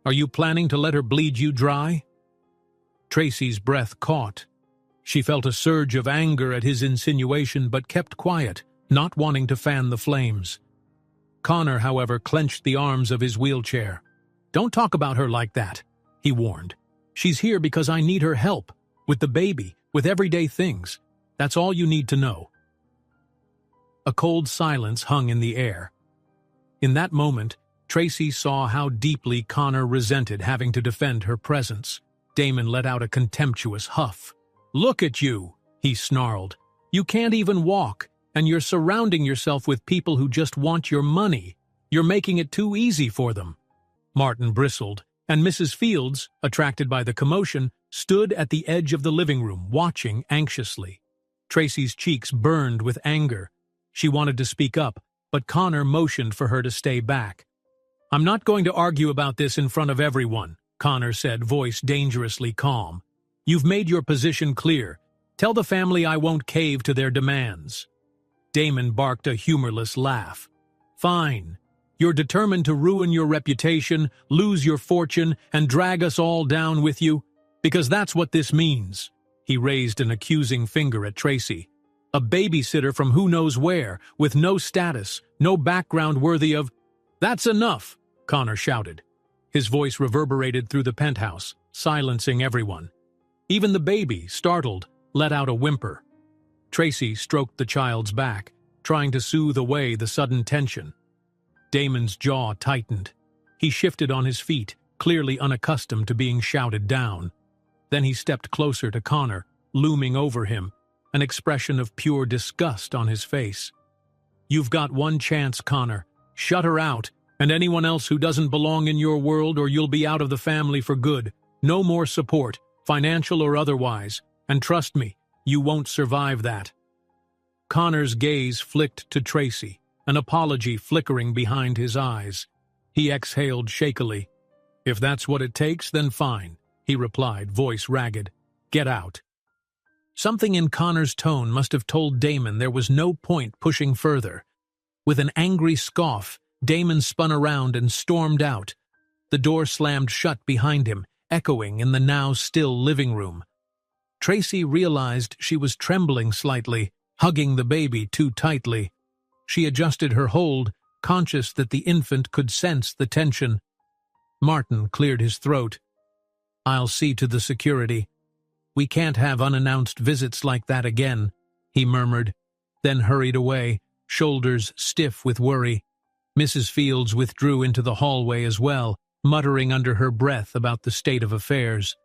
Are you planning to let her bleed you dry?" Tracy's breath caught. She felt a surge of anger at his insinuation but kept quiet, not wanting to fan the flames. Connor, however, clenched the arms of his wheelchair. "Don't talk about her like that," he warned. "She's here because I need her help, with the baby, with everyday things. That's all you need to know." A cold silence hung in the air. In that moment, Tracy saw how deeply Connor resented having to defend her presence. Damon let out a contemptuous huff. "Look at you," he snarled. "You can't even walk, and you're surrounding yourself with people who just want your money. You're making it too easy for them." Martin bristled, and Mrs. Fields, attracted by the commotion, stood at the edge of the living room, watching anxiously. Tracy's cheeks burned with anger. She wanted to speak up, but Connor motioned for her to stay back. "I'm not going to argue about this in front of everyone," Connor said, voice dangerously calm. "You've made your position clear. Tell the family I won't cave to their demands." Damon barked a humorless laugh. "Fine. You're determined to ruin your reputation, lose your fortune, and drag us all down with you? Because that's what this means." He raised an accusing finger at Tracy. "A babysitter from who knows where, with no status, no background worthy of—" "That's enough," Connor shouted. His voice reverberated through the penthouse, silencing everyone. Even the baby, startled, let out a whimper. Tracy stroked the child's back, trying to soothe away the sudden tension. Damon's jaw tightened. He shifted on his feet, clearly unaccustomed to being shouted down. Then he stepped closer to Connor, looming over him, an expression of pure disgust on his face. "You've got one chance, Connor. Shut her out, and anyone else who doesn't belong in your world, or you'll be out of the family for good. No more support, financial or otherwise, and trust me, you won't survive that." Connor's gaze flicked to Tracy, an apology flickering behind his eyes. He exhaled shakily. "If that's what it takes, then fine," he replied, voice ragged. "Get out." Something in Connor's tone must have told Damon there was no point pushing further. With an angry scoff, Damon spun around and stormed out. The door slammed shut behind him, echoing in the now still living room. Tracy realized she was trembling slightly, hugging the baby too tightly. She adjusted her hold, conscious that the infant could sense the tension. Martin cleared his throat. "I'll see to the security. We can't have unannounced visits like that again," he murmured, then hurried away, shoulders stiff with worry. Mrs. Fields withdrew into the hallway as well, muttering under her breath about the state of affairs.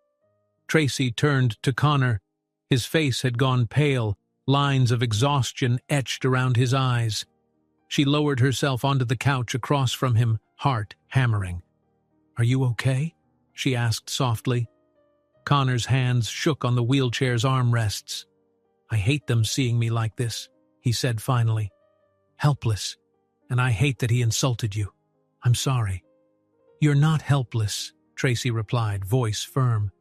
Tracy turned to Connor. His face had gone pale, lines of exhaustion etched around his eyes. She lowered herself onto the couch across from him, heart hammering. "Are you okay?" she asked softly. Connor's hands shook on the wheelchair's armrests. "I hate them seeing me like this," he said finally. "Helpless, and I hate that he insulted you. I'm sorry." "You're not helpless," Tracy replied, voice firm.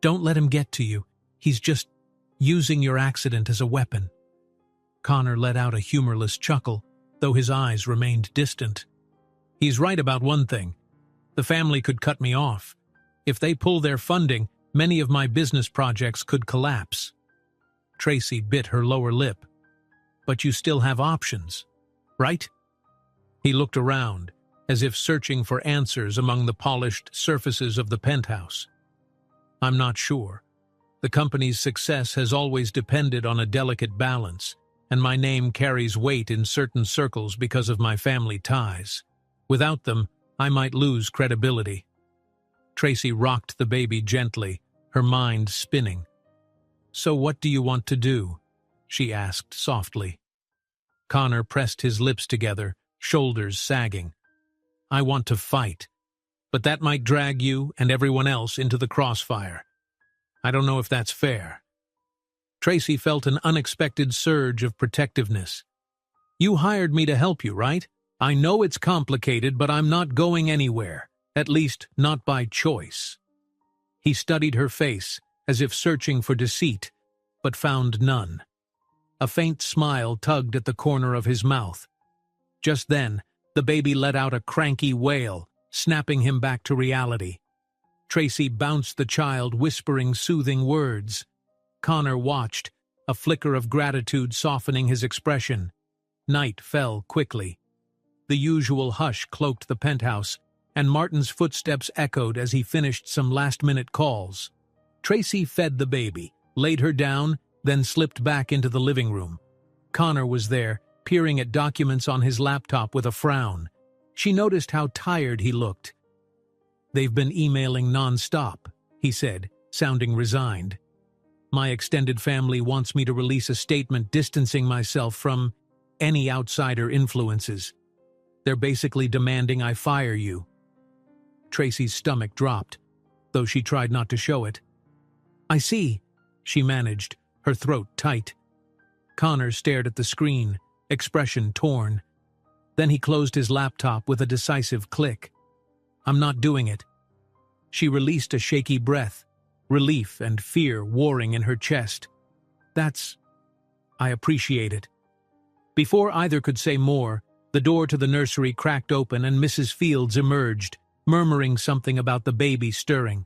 "Don't let him get to you. He's just using your accident as a weapon." Connor let out a humorless chuckle, though his eyes remained distant. "He's right about one thing. The family could cut me off. If they pull their funding, many of my business projects could collapse." Tracy bit her lower lip. "But you still have options, right?" He looked around, as if searching for answers among the polished surfaces of the penthouse. "I'm not sure. The company's success has always depended on a delicate balance, and my name carries weight in certain circles because of my family ties. Without them, I might lose credibility." Tracy rocked the baby gently, her mind spinning. "So what do you want to do?" she asked softly. Connor pressed his lips together, shoulders sagging. "I want to fight, but that might drag you and everyone else into the crossfire. I don't know if that's fair." Tracy felt an unexpected surge of protectiveness. "You hired me to help you, right? I know it's complicated, but I'm not going anywhere, at least not by choice." He studied her face, as if searching for deceit, but found none. A faint smile tugged at the corner of his mouth. Just then, the baby let out a cranky wail, snapping him back to reality. Tracy bounced the child, whispering soothing words. Connor watched, a flicker of gratitude softening his expression. Night fell quickly. The usual hush cloaked the penthouse, and Martin's footsteps echoed as he finished some last-minute calls. Tracy fed the baby, laid her down, then slipped back into the living room. Connor was there, peering at documents on his laptop with a frown. She noticed how tired he looked. "They've been emailing non-stop," he said, sounding resigned. "My extended family wants me to release a statement distancing myself from any outsider influences. They're basically demanding I fire you." Tracy's stomach dropped, though she tried not to show it. "I see," she managed, her throat tight. Connor stared at the screen, expression torn. Then he closed his laptop with a decisive click. "I'm not doing it." She released a shaky breath, relief and fear warring in her chest. I appreciate it." Before either could say more, the door to the nursery cracked open and Mrs. Fields emerged, murmuring something about the baby stirring.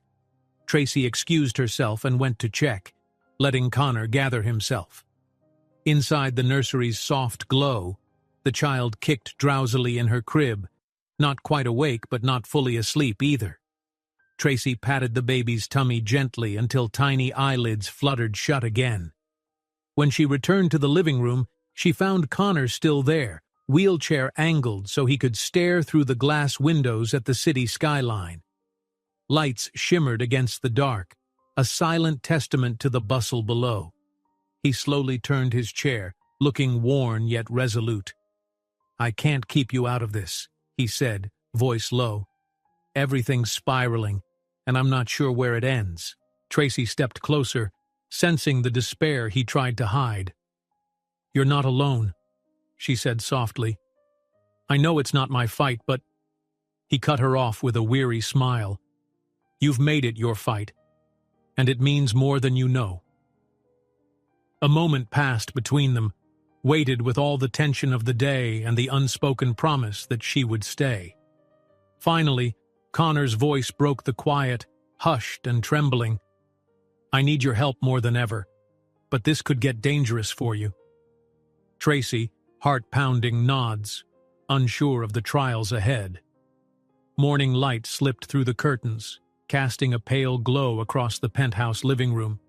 Tracy excused herself and went to check, letting Connor gather himself. Inside the nursery's soft glow, the child kicked drowsily in her crib, not quite awake but not fully asleep either. Tracy patted the baby's tummy gently until tiny eyelids fluttered shut again. When she returned to the living room, she found Connor still there, wheelchair angled so he could stare through the glass windows at the city skyline. Lights shimmered against the dark, a silent testament to the bustle below. He slowly turned his chair, looking worn yet resolute. "I can't keep you out of this," he said, voice low. "Everything's spiraling, and I'm not sure where it ends." Tracy stepped closer, sensing the despair he tried to hide. "You're not alone," she said softly. "I know it's not my fight, but—" He cut her off with a weary smile. "You've made it your fight, and it means more than you know." A moment passed between them, weighted with all the tension of the day and the unspoken promise that she would stay. Finally, Connor's voice broke the quiet, hushed and trembling. "I need your help more than ever, but this could get dangerous for you." Tracy, heart-pounding, nods, unsure of the trials ahead. Morning light slipped through the curtains, casting a pale glow across the penthouse living room.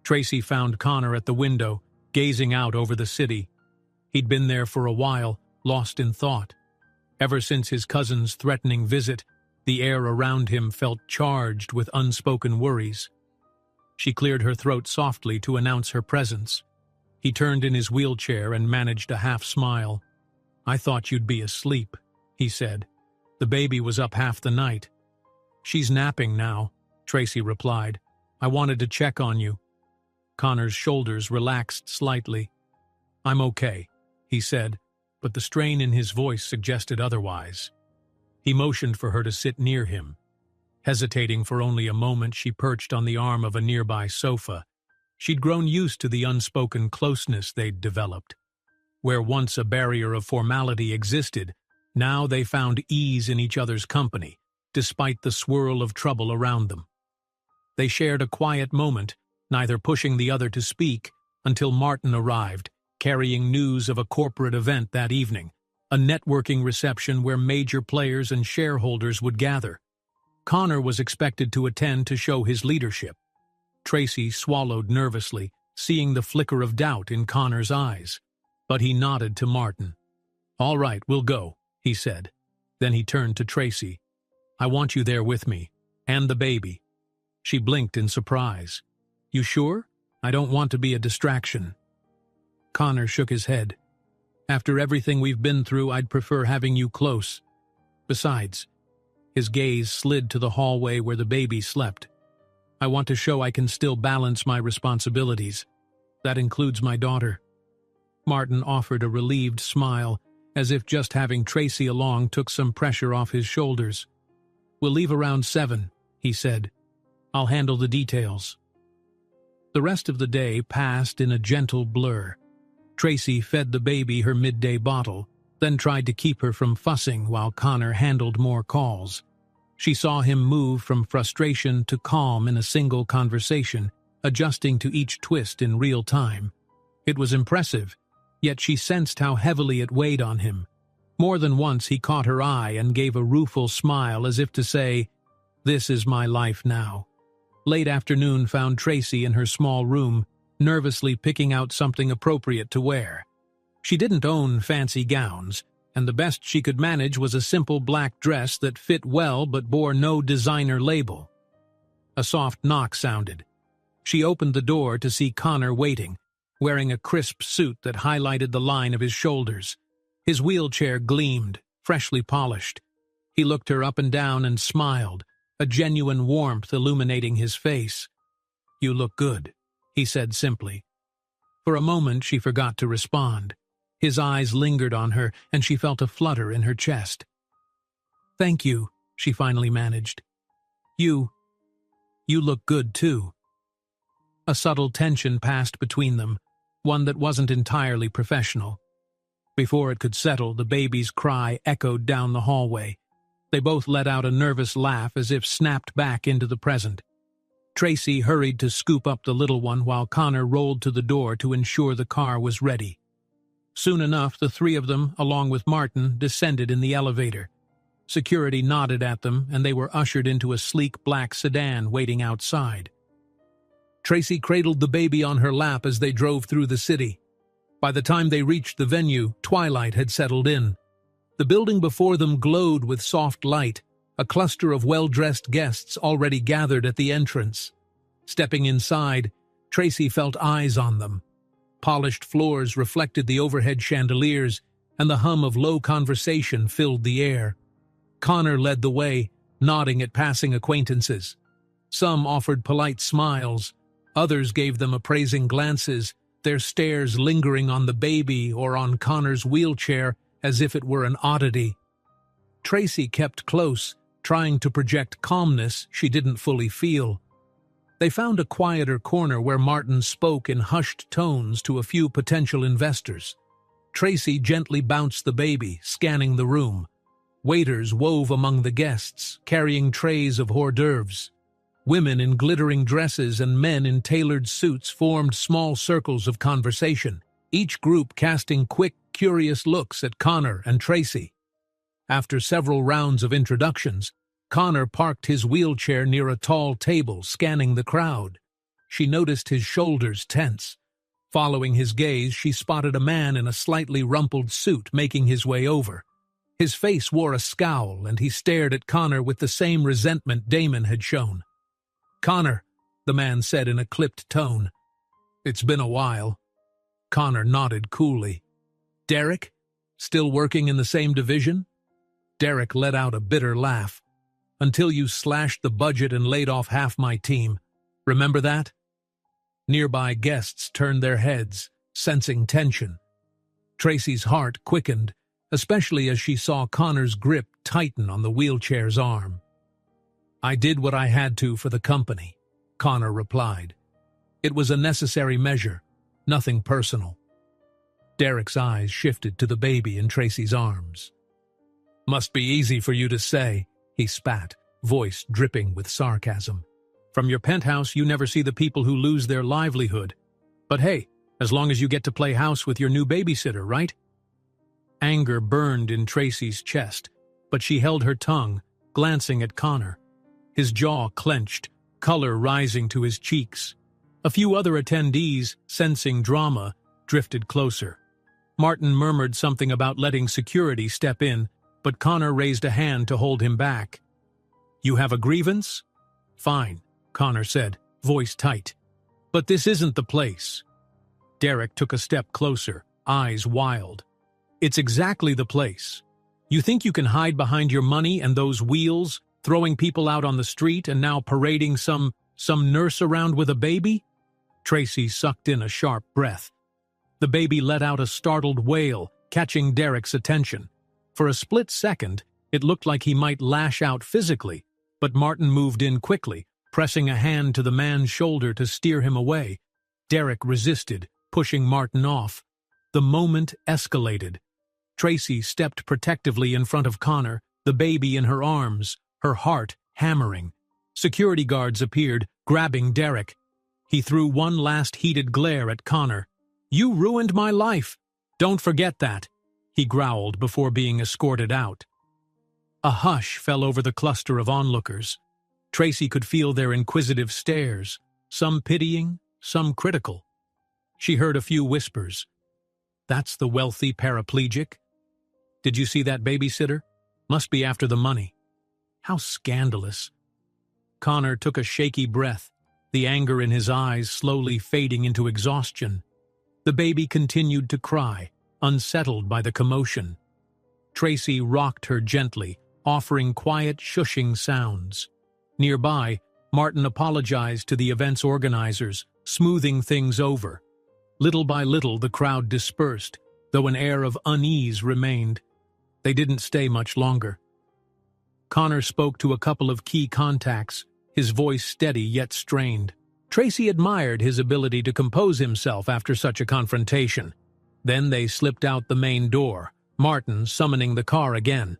Tracy found Connor at the window, gazing out over the city. He'd been there for a while, lost in thought. Ever since his cousin's threatening visit, the air around him felt charged with unspoken worries. She cleared her throat softly to announce her presence. He turned in his wheelchair and managed a half-smile. "I thought you'd be asleep," he said. "The baby was up half the night." "She's napping now," Tracy replied. "I wanted to check on you." Connor's shoulders relaxed slightly. "I'm okay," he said, but the strain in his voice suggested otherwise. He motioned for her to sit near him. Hesitating for only a moment, she perched on the arm of a nearby sofa. She'd grown used to the unspoken closeness they'd developed. Where once a barrier of formality existed, now they found ease in each other's company, despite the swirl of trouble around them. They shared a quiet moment, neither pushing the other to speak, until Martin arrived, carrying news of a corporate event that evening, a networking reception where major players and shareholders would gather. Connor was expected to attend to show his leadership. Tracy swallowed nervously, seeing the flicker of doubt in Connor's eyes. But he nodded to Martin. "All right, we'll go," he said. Then he turned to Tracy. "I want you there with me, and the baby." She blinked in surprise. "You sure? I don't want to be a distraction." Connor shook his head. "After everything we've been through, I'd prefer having you close. Besides," his gaze slid to the hallway where the baby slept, "I want to show I can still balance my responsibilities. That includes my daughter." Martin offered a relieved smile, as if just having Tracy along took some pressure off his shoulders. "We'll leave around 7, he said. "I'll handle the details." The rest of the day passed in a gentle blur. Tracy fed the baby her midday bottle, then tried to keep her from fussing while Connor handled more calls. She saw him move from frustration to calm in a single conversation, adjusting to each twist in real time. It was impressive, yet she sensed how heavily it weighed on him. More than once he caught her eye and gave a rueful smile as if to say, "This is my life now." Late afternoon found Tracy in her small room, nervously picking out something appropriate to wear. She didn't own fancy gowns, and the best she could manage was a simple black dress that fit well but bore no designer label. A soft knock sounded. She opened the door to see Connor waiting, wearing a crisp suit that highlighted the line of his shoulders. His wheelchair gleamed, freshly polished. He looked her up and down and smiled, a genuine warmth illuminating his face. "You look good," he said simply. For a moment she forgot to respond. His eyes lingered on her, and she felt a flutter in her chest. "Thank you," she finally managed. You look good too." A subtle tension passed between them, one that wasn't entirely professional. Before it could settle, the baby's cry echoed down the hallway. They both let out a nervous laugh as if snapped back into the present. Tracy hurried to scoop up the little one while Connor rolled to the door to ensure the car was ready. Soon enough, the three of them, along with Martin, descended in the elevator. Security nodded at them, and they were ushered into a sleek black sedan waiting outside. Tracy cradled the baby on her lap as they drove through the city. By the time they reached the venue, twilight had settled in. The building before them glowed with soft light, a cluster of well-dressed guests already gathered at the entrance. Stepping inside, Tracy felt eyes on them. Polished floors reflected the overhead chandeliers, and the hum of low conversation filled the air. Connor led the way, nodding at passing acquaintances. Some offered polite smiles, others gave them appraising glances, their stares lingering on the baby or on Connor's wheelchair as if it were an oddity. Tracy kept close, trying to project calmness she didn't fully feel. They found a quieter corner where Martin spoke in hushed tones to a few potential investors. Tracy gently bounced the baby, scanning the room. Waiters wove among the guests, carrying trays of hors d'oeuvres. Women in glittering dresses and men in tailored suits formed small circles of conversation, each group casting quick, curious looks at Connor and Tracy. After several rounds of introductions, Connor parked his wheelchair near a tall table, scanning the crowd. She noticed his shoulders tense. Following his gaze, she spotted a man in a slightly rumpled suit making his way over. His face wore a scowl, and he stared at Connor with the same resentment Damon had shown. "Connor," the man said in a clipped tone. "It's been a while." Connor nodded coolly. "Derek? Still working in the same division?" Derek let out a bitter laugh. "Until you slashed the budget and laid off half my team. Remember that?" Nearby guests turned their heads, sensing tension. Tracy's heart quickened, especially as she saw Connor's grip tighten on the wheelchair's arm. "I did what I had to for the company," Connor replied. "It was a necessary measure, nothing personal." Derek's eyes shifted to the baby in Tracy's arms. "Must be easy for you to say," he spat, voice dripping with sarcasm. "From your penthouse, you never see the people who lose their livelihood. But hey, as long as you get to play house with your new babysitter, right?" Anger burned in Tracy's chest, but she held her tongue, glancing at Connor. His jaw clenched, color rising to his cheeks. A few other attendees, sensing drama, drifted closer. Martin murmured something about letting security step in, but Connor raised a hand to hold him back. "You have a grievance?" "Fine," Connor said, voice tight. "But this isn't the place." Derek took a step closer, eyes wild. "It's exactly the place. You think you can hide behind your money and those wheels, throwing people out on the street and now parading some nurse around with a baby?" Tracy sucked in a sharp breath. The baby let out a startled wail, catching Derek's attention. For a split second, it looked like he might lash out physically, but Martin moved in quickly, pressing a hand to the man's shoulder to steer him away. Derek resisted, pushing Martin off. The moment escalated. Tracy stepped protectively in front of Connor, the baby in her arms, her heart hammering. Security guards appeared, grabbing Derek. He threw one last heated glare at Connor. "You ruined my life. Don't forget that," he growled before being escorted out. A hush fell over the cluster of onlookers. Tracy could feel their inquisitive stares, some pitying, some critical. She heard a few whispers. That's the wealthy paraplegic? Did you see that babysitter? Must be after the money. How scandalous. Connor took a shaky breath, the anger in his eyes slowly fading into exhaustion. The baby continued to cry, unsettled by the commotion. Tracy rocked her gently, offering quiet, shushing sounds. Nearby, Martin apologized to the event's organizers, smoothing things over. Little by little, the crowd dispersed, though an air of unease remained. They didn't stay much longer. Connor spoke to a couple of key contacts, his voice steady yet strained. Tracy admired his ability to compose himself after such a confrontation. Then they slipped out the main door, Martin summoning the car again.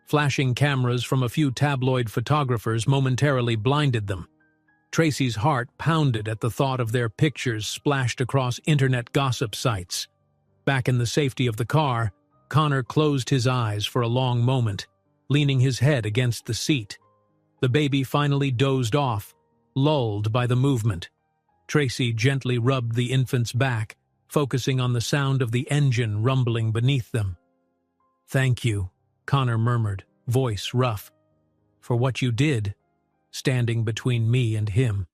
Flashing cameras from a few tabloid photographers momentarily blinded them. Tracy's heart pounded at the thought of their pictures splashed across internet gossip sites. Back in the safety of the car, Connor closed his eyes for a long moment, leaning his head against the seat. The baby finally dozed off, lulled by the movement. Tracy gently rubbed the infant's back, focusing on the sound of the engine rumbling beneath them. "Thank you," Connor murmured, voice rough, "for what you did, standing between me and him."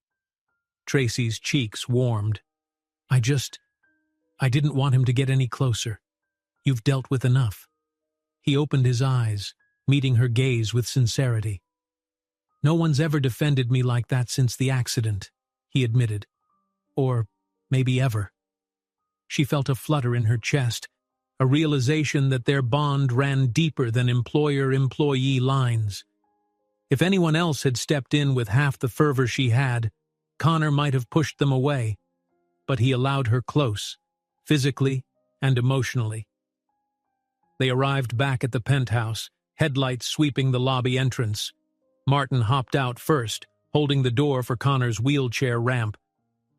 Tracy's cheeks warmed. I didn't want him to get any closer. You've dealt with enough." He opened his eyes, meeting her gaze with sincerity. "No one's ever defended me like that since the accident," he admitted. "Or maybe ever." She felt a flutter in her chest, a realization that their bond ran deeper than employer-employee lines. If anyone else had stepped in with half the fervor she had, Connor might have pushed them away, but he allowed her close, physically and emotionally. They arrived back at the penthouse, headlights sweeping the lobby entrance. Martin hopped out first, holding the door for Connor's wheelchair ramp.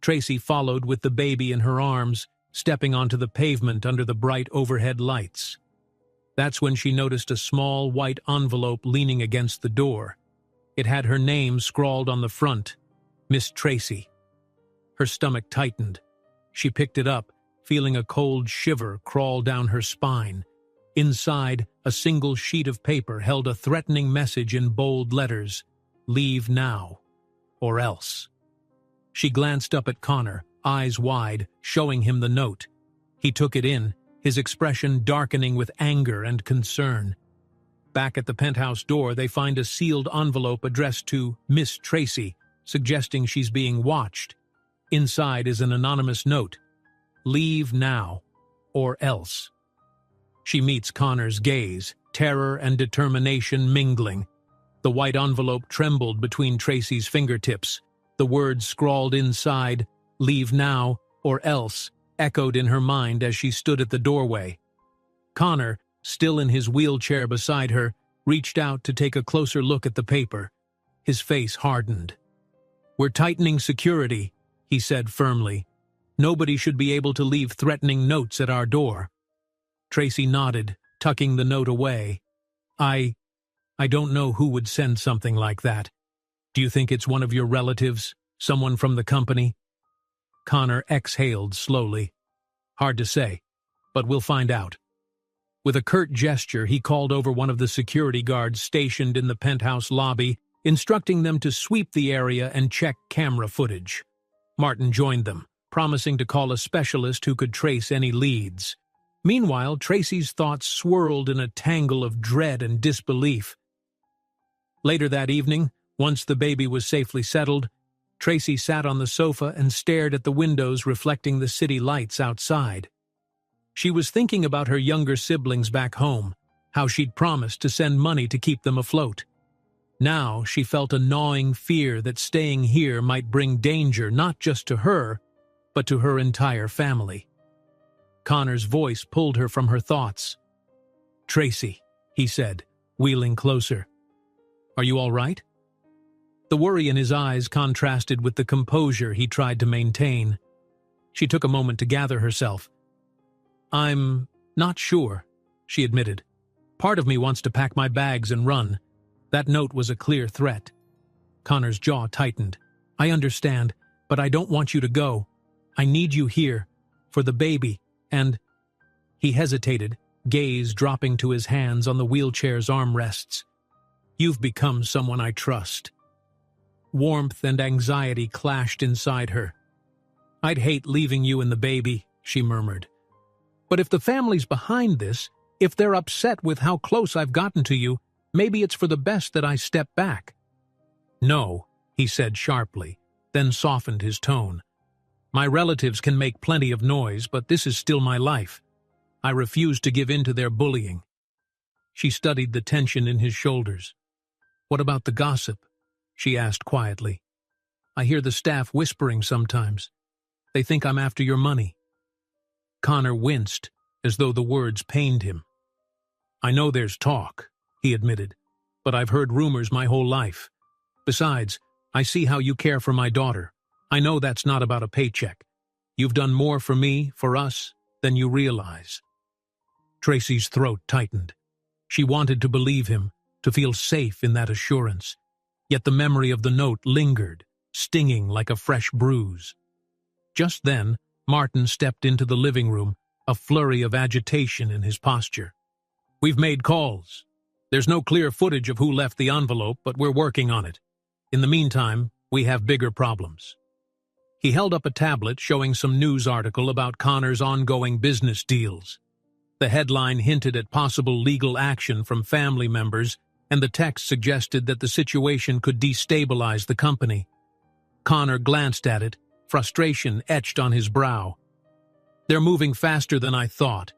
Tracy followed with the baby in her arms, stepping onto the pavement under the bright overhead lights. That's when she noticed a small white envelope leaning against the door. It had her name scrawled on the front, Miss Tracy. Her stomach tightened. She picked it up, feeling a cold shiver crawl down her spine. Inside, a single sheet of paper held a threatening message in bold letters, "Leave now, or else." She glanced up at Connor, eyes wide, showing him the note. He took it in, his expression darkening with anger and concern. Back at the penthouse door, they find a sealed envelope addressed to Miss Tracy, suggesting she's being watched. Inside is an anonymous note, "Leave now, or else." She meets Connor's gaze, terror and determination mingling. The white envelope trembled between Tracy's fingertips. The words scrawled inside, "Leave now, or else," echoed in her mind as she stood at the doorway. Connor, still in his wheelchair beside her, reached out to take a closer look at the paper. His face hardened. "We're tightening security," he said firmly. "Nobody should be able to leave threatening notes at our door." Tracy nodded, tucking the note away. I don't know who would send something like that. Do you think it's one of your relatives? Someone from the company?" Connor exhaled slowly. "Hard to say, but we'll find out." With a curt gesture, he called over one of the security guards stationed in the penthouse lobby, instructing them to sweep the area and check camera footage. Martin joined them, promising to call a specialist who could trace any leads. Meanwhile, Tracy's thoughts swirled in a tangle of dread and disbelief. Later that evening, once the baby was safely settled, Tracy sat on the sofa and stared at the windows reflecting the city lights outside. She was thinking about her younger siblings back home, how she'd promised to send money to keep them afloat. Now she felt a gnawing fear that staying here might bring danger not just to her, but to her entire family. Connor's voice pulled her from her thoughts. "Tracy," he said, wheeling closer. "Are you all right?" The worry in his eyes contrasted with the composure he tried to maintain. She took a moment to gather herself. "I'm not sure," she admitted. "Part of me wants to pack my bags and run. That note was a clear threat." Connor's jaw tightened. "I understand, but I don't want you to go. I need you here. for the baby, and—" He hesitated, gaze dropping to his hands on the wheelchair's armrests. "You've become someone I trust." Warmth and anxiety clashed inside her. "I'd hate leaving you and the baby," she murmured. "But if the family's behind this, if they're upset with how close I've gotten to you, maybe it's for the best that I step back." "No," he said sharply, then softened his tone. "My relatives can make plenty of noise, but this is still my life. I refuse to give in to their bullying." She studied the tension in his shoulders. "What about the gossip?" she asked quietly. "I hear the staff whispering sometimes. They think I'm after your money." Connor winced, as though the words pained him. "I know there's talk," he admitted, "but I've heard rumors my whole life. Besides, I see how you care for my daughter. I know that's not about a paycheck. You've done more for me, for us, than you realize." Tracy's throat tightened. She wanted to believe him, to feel safe in that assurance. Yet the memory of the note lingered, stinging like a fresh bruise. Just then, Martin stepped into the living room, a flurry of agitation in his posture. "We've made calls. There's no clear footage of who left the envelope, but we're working on it. In the meantime, we have bigger problems." He held up a tablet showing some news article about Connor's ongoing business deals. The headline hinted at possible legal action from family members, and the text suggested that the situation could destabilize the company. Connor glanced at it, frustration etched on his brow. "They're moving faster than I thought.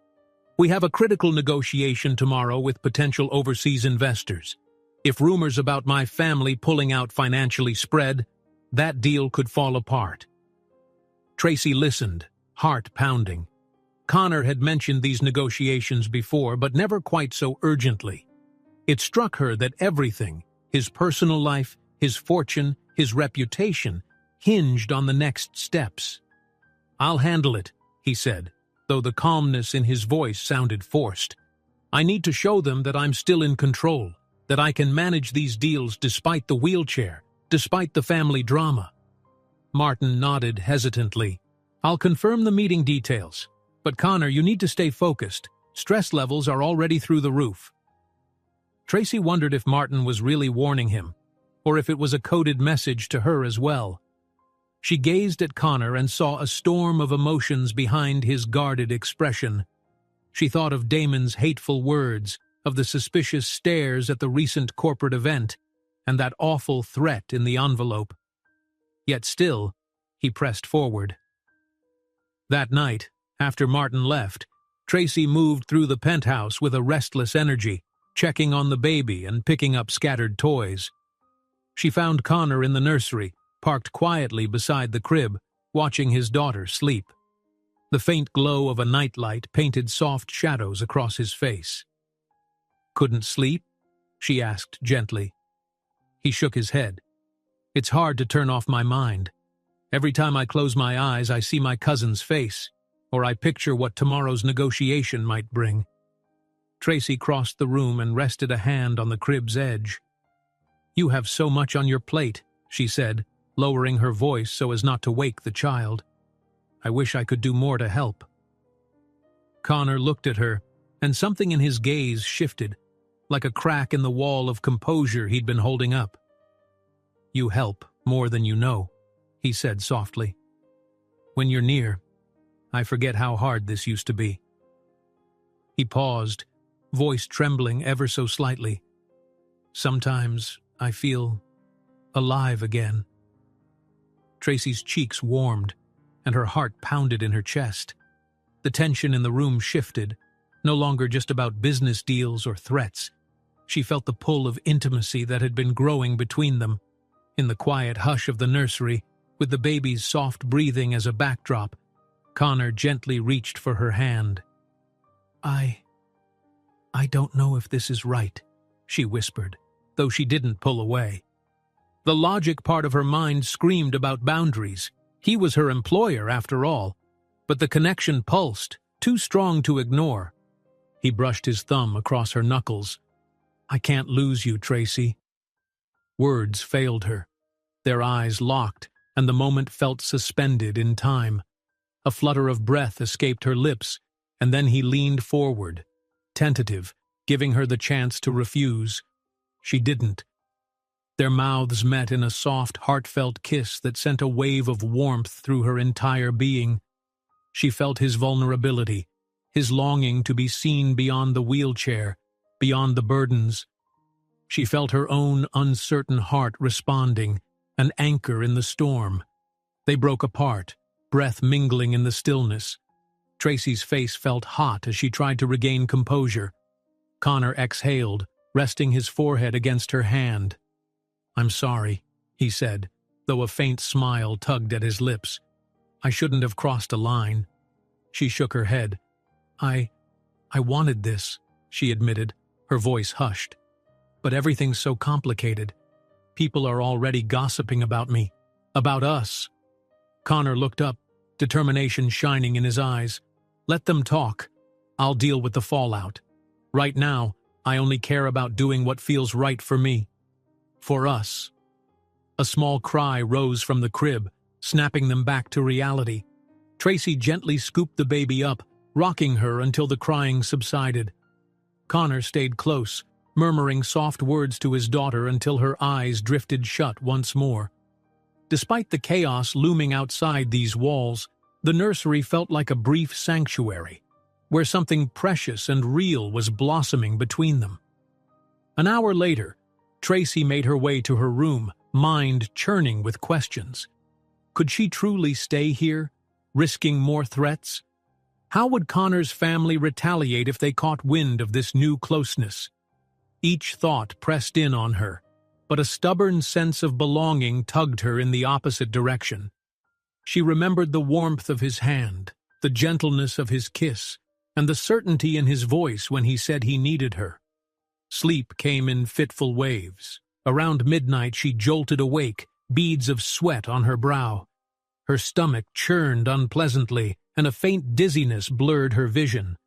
We have a critical negotiation tomorrow with potential overseas investors. If rumors about my family pulling out financially spread, that deal could fall apart." Tracy listened, heart pounding. Connor had mentioned these negotiations before, but never quite so urgently. It struck her that everything, his personal life, his fortune, his reputation, hinged on the next steps. "I'll handle it," he said, though the calmness in his voice sounded forced. "I need to show them that I'm still in control, that I can manage these deals despite the wheelchair, despite the family drama." Martin nodded hesitantly. "I'll confirm the meeting details. But Connor, you need to stay focused. Stress levels are already through the roof." Tracy wondered if Martin was really warning him, or if it was a coded message to her as well. She gazed at Connor and saw a storm of emotions behind his guarded expression. She thought of Damon's hateful words, of the suspicious stares at the recent corporate event, and that awful threat in the envelope. Yet still, he pressed forward. That night, after Martin left, Tracy moved through the penthouse with a restless energy, checking on the baby and picking up scattered toys. She found Connor in the nursery, parked quietly beside the crib, watching his daughter sleep. The faint glow of a nightlight painted soft shadows across his face. "Couldn't sleep?" she asked gently. He shook his head. "It's hard to turn off my mind. Every time I close my eyes, I see my cousin's face, or I picture what tomorrow's negotiation might bring." Tracy crossed the room and rested a hand on the crib's edge. "You have so much on your plate," she said, lowering her voice so as not to wake the child. "I wish I could do more to help." Connor looked at her, and something in his gaze shifted, like a crack in the wall of composure he'd been holding up. "You help more than you know," he said softly. "When you're near, I forget how hard this used to be." He paused, voice trembling ever so slightly. "Sometimes I feel alive again." Tracy's cheeks warmed, and her heart pounded in her chest. The tension in the room shifted, no longer just about business deals or threats. She felt the pull of intimacy that had been growing between them. In the quiet hush of the nursery, with the baby's soft breathing as a backdrop, Connor gently reached for her hand. I don't know if this is right," she whispered, though she didn't pull away. The logic part of her mind screamed about boundaries. He was her employer, after all. But the connection pulsed, too strong to ignore. He brushed his thumb across her knuckles. "I can't lose you, Tracy." Words failed her. Their eyes locked, and the moment felt suspended in time. A flutter of breath escaped her lips, and then he leaned forward, tentative, giving her the chance to refuse. She didn't. Their mouths met in a soft, heartfelt kiss that sent a wave of warmth through her entire being. She felt his vulnerability, his longing to be seen beyond the wheelchair, beyond the burdens. She felt her own uncertain heart responding, an anchor in the storm. They broke apart, breath mingling in the stillness. Tracy's face felt hot as she tried to regain composure. Connor exhaled, resting his forehead against her hand. "I'm sorry," he said, though a faint smile tugged at his lips. "I shouldn't have crossed a line." She shook her head. I wanted this," she admitted, her voice hushed. "But everything's so complicated. People are already gossiping about me, about us." Connor looked up, determination shining in his eyes. "Let them talk. I'll deal with the fallout. Right now, I only care about doing what feels right for me. For us." A small cry rose from the crib, snapping them back to reality. Tracy gently scooped the baby up, rocking her until the crying subsided. Connor stayed close, murmuring soft words to his daughter until her eyes drifted shut once more. Despite the chaos looming outside these walls, the nursery felt like a brief sanctuary, where something precious and real was blossoming between them. An hour later, Tracy made her way to her room, mind churning with questions. Could she truly stay here, risking more threats? How would Connor's family retaliate if they caught wind of this new closeness? Each thought pressed in on her, but a stubborn sense of belonging tugged her in the opposite direction. She remembered the warmth of his hand, the gentleness of his kiss, and the certainty in his voice when he said he needed her. Sleep came in fitful waves. Around midnight she jolted awake, beads of sweat on her brow. Her stomach churned unpleasantly, and a faint dizziness blurred her vision.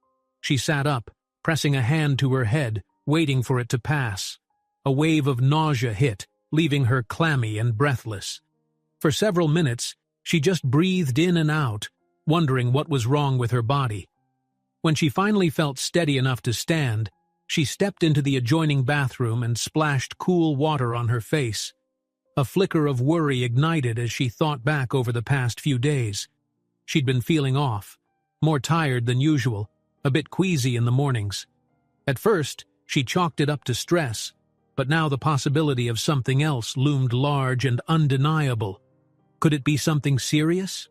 She sat up, pressing a hand to her head, waiting for it to pass. A wave of nausea hit, leaving her clammy and breathless. For several minutes, she just breathed in and out, wondering what was wrong with her body. When she finally felt steady enough to stand, she stepped into the adjoining bathroom and splashed cool water on her face. A flicker of worry ignited as she thought back over the past few days. She'd been feeling off, more tired than usual, a bit queasy in the mornings. At first, she chalked it up to stress, but now the possibility of something else loomed large and undeniable. Could it be something serious?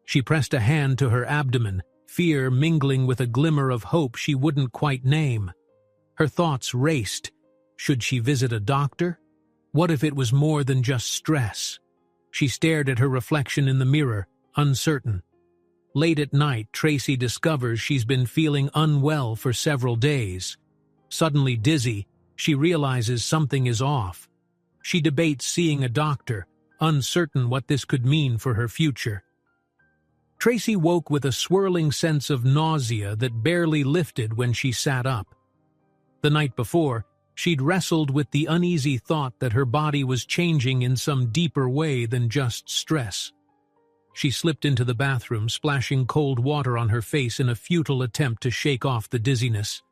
She pressed a hand to her abdomen, fear mingling with a glimmer of hope she wouldn't quite name. Her thoughts raced. Should she visit a doctor? What if it was more than just stress? She stared at her reflection in the mirror, uncertain. Late at night, Tracy discovers she's been feeling unwell for several days. Suddenly dizzy, she realizes something is off. She debates seeing a doctor, uncertain what this could mean for her future. Tracy woke with a swirling sense of nausea that barely lifted when she sat up. The night before, she'd wrestled with the uneasy thought that her body was changing in some deeper way than just stress. She slipped into the bathroom, splashing cold water on her face in a futile attempt to shake off the dizziness.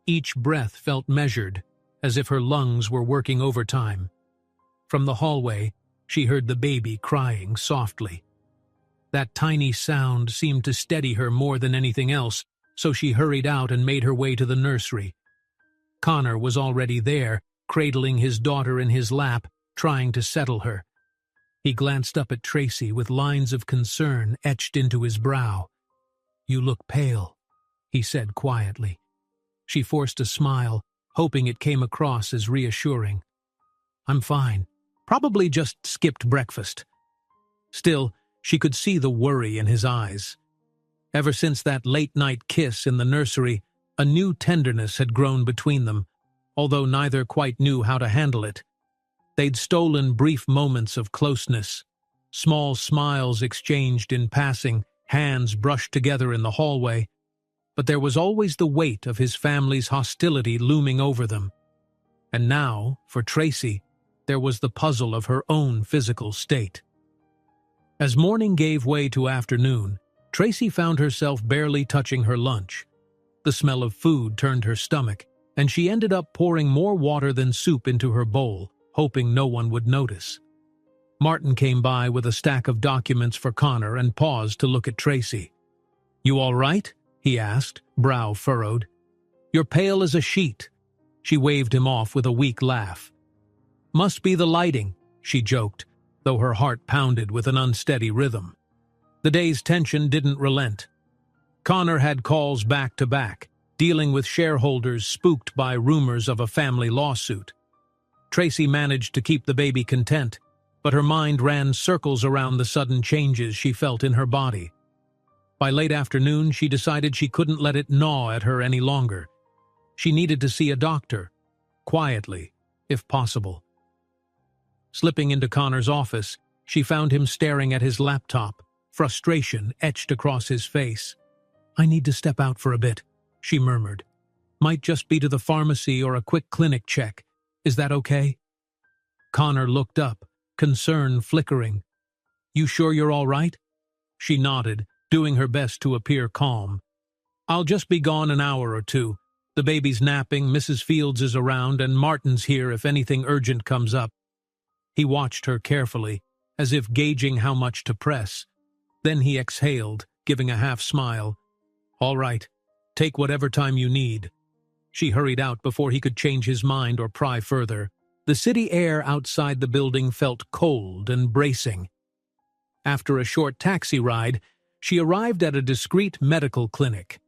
Each breath felt measured, as if her lungs were working overtime. From the hallway, she heard the baby crying softly. That tiny sound seemed to steady her more than anything else, so she hurried out and made her way to the nursery. Connor was already there, cradling his daughter in his lap, trying to settle her. He glanced up at Tracy with lines of concern etched into his brow. "You look pale," he said quietly. She forced a smile, hoping it came across as reassuring. "I'm fine. Probably just skipped breakfast." Still, she could see the worry in his eyes. Ever since that late-night kiss in the nursery, a new tenderness had grown between them, although neither quite knew how to handle it. They'd stolen brief moments of closeness, small smiles exchanged in passing, hands brushed together in the hallway, but there was always the weight of his family's hostility looming over them. And now, for Tracy, there was the puzzle of her own physical state. As morning gave way to afternoon, Tracy found herself barely touching her lunch. The smell of food turned her stomach, and she ended up pouring more water than soup into her bowl, hoping no one would notice. Martin came by with a stack of documents for Connor and paused to look at Tracy. "You all right?" he asked, brow furrowed. "You're pale as a sheet." She waved him off with a weak laugh. "Must be the lighting," she joked, though her heart pounded with an unsteady rhythm. The day's tension didn't relent. Connor had calls back to back, dealing with shareholders spooked by rumors of a family lawsuit. Tracy managed to keep the baby content, but her mind ran circles around the sudden changes she felt in her body. By late afternoon, she decided she couldn't let it gnaw at her any longer. She needed to see a doctor, quietly, if possible. Slipping into Connor's office, she found him staring at his laptop, frustration etched across his face. "I need to step out for a bit," she murmured. "Might just be to the pharmacy or a quick clinic check. Is that okay?" Connor looked up, concern flickering. "You sure you're all right?" She nodded, doing her best to appear calm. "I'll just be gone an hour or two. The baby's napping, Mrs. Fields is around, and Martin's here if anything urgent comes up." He watched her carefully, as if gauging how much to press. Then he exhaled, giving a half smile. "All right, take whatever time you need." She hurried out before he could change his mind or pry further. The city air outside the building felt cold and bracing. After a short taxi ride, she arrived at a discreet medical clinic.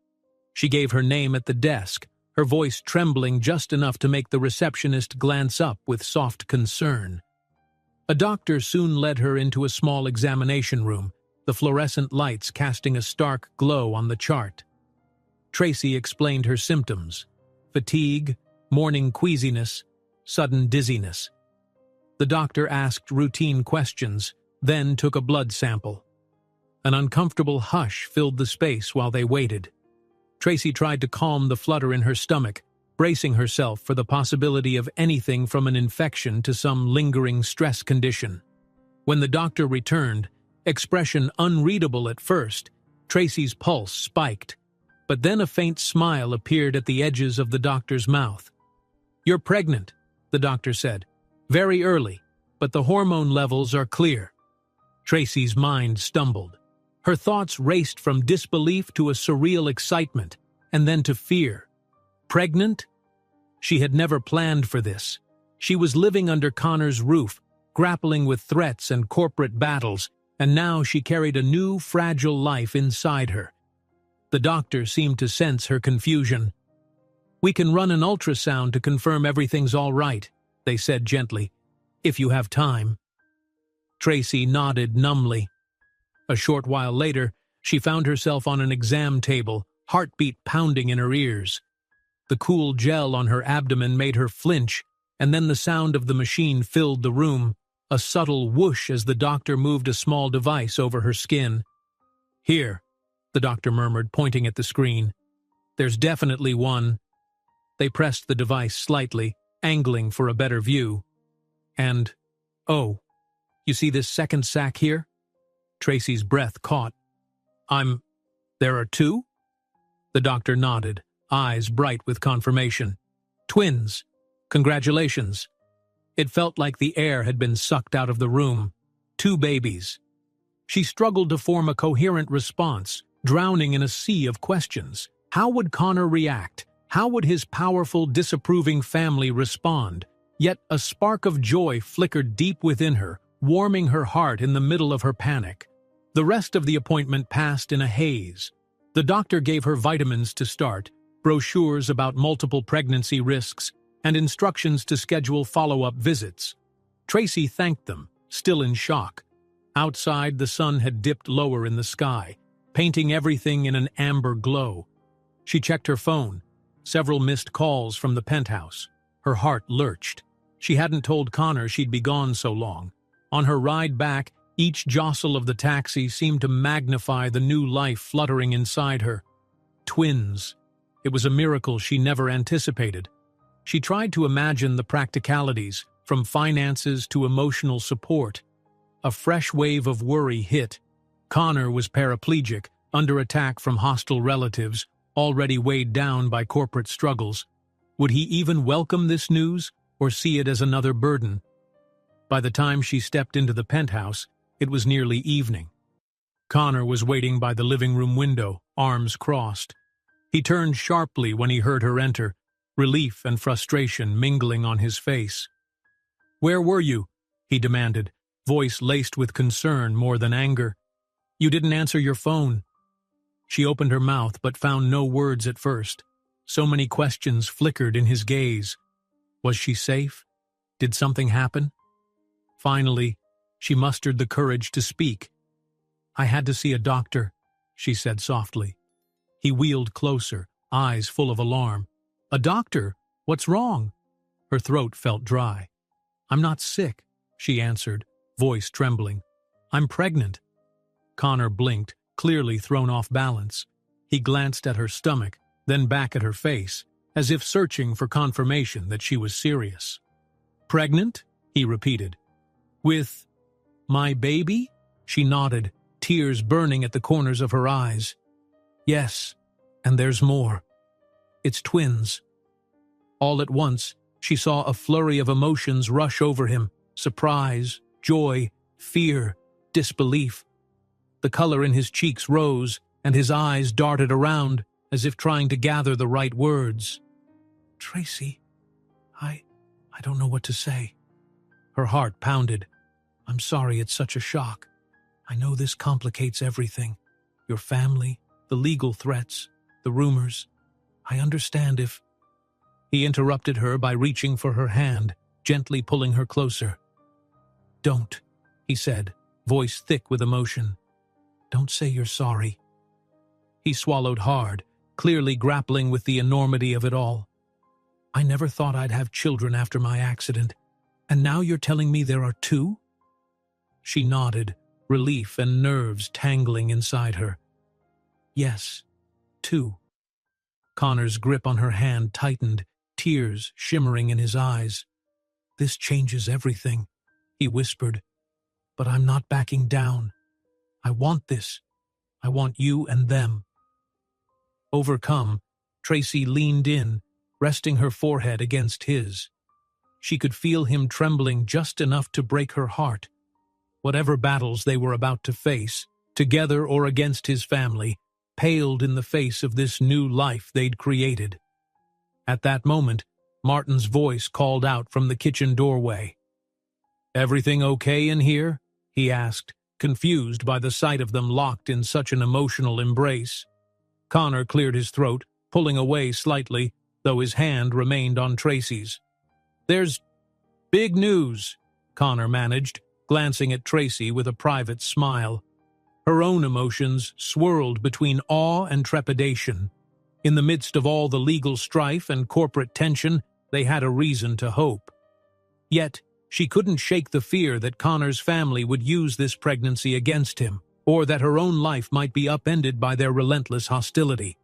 She gave her name at the desk, her voice trembling just enough to make the receptionist glance up with soft concern. A doctor soon led her into a small examination room, the fluorescent lights casting a stark glow on the chart. Tracy explained her symptoms: fatigue, morning queasiness, sudden dizziness. The doctor asked routine questions, then took a blood sample. An uncomfortable hush filled the space while they waited. Tracy tried to calm the flutter in her stomach, bracing herself for the possibility of anything from an infection to some lingering stress condition. When the doctor returned, expression unreadable at first, Tracy's pulse spiked, but then a faint smile appeared at the edges of the doctor's mouth. "You're pregnant," the doctor said. "Very early, but the hormone levels are clear." Tracy's mind stumbled. Her thoughts raced from disbelief to a surreal excitement, and then to fear. Pregnant? She had never planned for this. She was living under Connor's roof, grappling with threats and corporate battles, and now she carried a new, fragile life inside her. The doctor seemed to sense her confusion. "We can run an ultrasound to confirm everything's all right," they said gently, "if you have time." Tracy nodded numbly. A short while later, she found herself on an exam table, heartbeat pounding in her ears. The cool gel on her abdomen made her flinch, and then the sound of the machine filled the room, a subtle whoosh as the doctor moved a small device over her skin. "Here," the doctor murmured, pointing at the screen. "There's definitely one." They pressed the device slightly, angling for a better view. And, "Oh, you see this second sac here?" Tracy's breath caught. There are two?" The doctor nodded, eyes bright with confirmation. "Twins. Congratulations." It felt like the air had been sucked out of the room. 2 babies. She struggled to form a coherent response, drowning in a sea of questions. How would Connor react? How would his powerful, disapproving family respond? Yet a spark of joy flickered deep within her, warming her heart in the middle of her panic. The rest of the appointment passed in a haze. The doctor gave her vitamins to start, brochures about multiple pregnancy risks, and instructions to schedule follow-up visits. Tracy thanked them, still in shock. Outside, the sun had dipped lower in the sky, painting everything in an amber glow. She checked her phone. Several missed calls from the penthouse. Her heart lurched. She hadn't told Connor she'd be gone so long. On her ride back, each jostle of the taxi seemed to magnify the new life fluttering inside her. Twins. It was a miracle she never anticipated. She tried to imagine the practicalities, from finances to emotional support. A fresh wave of worry hit. Connor was paraplegic, under attack from hostile relatives, already weighed down by corporate struggles. Would he even welcome this news, or see it as another burden? By the time she stepped into the penthouse, it was nearly evening. Connor was waiting by the living room window, arms crossed. He turned sharply when he heard her enter, relief and frustration mingling on his face. "Where were you?" he demanded, voice laced with concern more than anger. "You didn't answer your phone." She opened her mouth but found no words at first. So many questions flickered in his gaze. Was she safe? Did something happen? Finally, she mustered the courage to speak. "I had to see a doctor," she said softly. He wheeled closer, eyes full of alarm. "A doctor? What's wrong?" Her throat felt dry. "I'm not sick," she answered, voice trembling. "I'm pregnant." Connor blinked, clearly thrown off balance. He glanced at her stomach, then back at her face, as if searching for confirmation that she was serious. "Pregnant?" he repeated. "With my baby?" She nodded, tears burning at the corners of her eyes. "Yes, and there's more. It's twins." All at once, she saw a flurry of emotions rush over him: surprise, joy, fear, disbelief. The color in his cheeks rose, and his eyes darted around, as if trying to gather the right words. "Tracy, I don't know what to say." Her heart pounded. "I'm sorry it's such a shock. I know this complicates everything. Your family, the legal threats, the rumors. I understand if—" He interrupted her by reaching for her hand, gently pulling her closer. "Don't," he said, voice thick with emotion. "Don't say you're sorry." He swallowed hard, clearly grappling with the enormity of it all. "I never thought I'd have children after my accident, and now you're telling me there are two?" She nodded, relief and nerves tangling inside her. "Yes, two." Connor's grip on her hand tightened, tears shimmering in his eyes. "This changes everything," he whispered. "But I'm not backing down. I want this. I want you and them." Overcome, Tracy leaned in, resting her forehead against his. She could feel him trembling just enough to break her heart. Whatever battles they were about to face, together or against his family, paled in the face of this new life they'd created. At that moment, Martin's voice called out from the kitchen doorway. "Everything okay in here?" he asked, confused by the sight of them locked in such an emotional embrace. Connor cleared his throat, pulling away slightly, though his hand remained on Tracy's. "There's big news," Connor managed, glancing at Tracy with a private smile. Her own emotions swirled between awe and trepidation. In the midst of all the legal strife and corporate tension, they had a reason to hope. Yet, she couldn't shake the fear that Connor's family would use this pregnancy against him, or that her own life might be upended by their relentless hostility.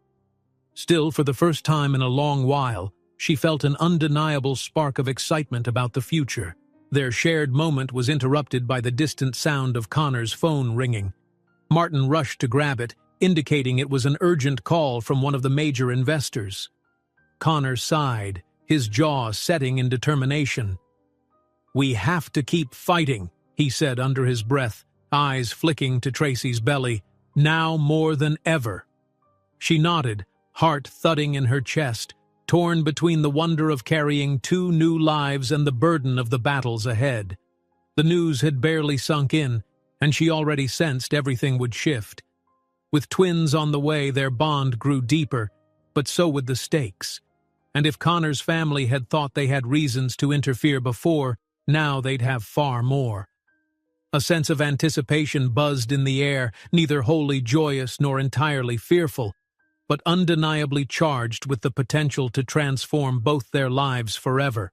Still, for the first time in a long while, she felt an undeniable spark of excitement about the future. Their shared moment was interrupted by the distant sound of Connor's phone ringing. Martin rushed to grab it, indicating it was an urgent call from one of the major investors. Connor sighed, his jaw setting in determination. "We have to keep fighting," he said under his breath, eyes flicking to Tracy's belly. "Now more than ever." She nodded, heart thudding in her chest, torn between the wonder of carrying two new lives and the burden of the battles ahead. The news had barely sunk in, and she already sensed everything would shift. With twins on the way, their bond grew deeper, but so would the stakes. And if Connor's family had thought they had reasons to interfere before, now they'd have far more. A sense of anticipation buzzed in the air, neither wholly joyous nor entirely fearful, but undeniably charged with the potential to transform both their lives forever.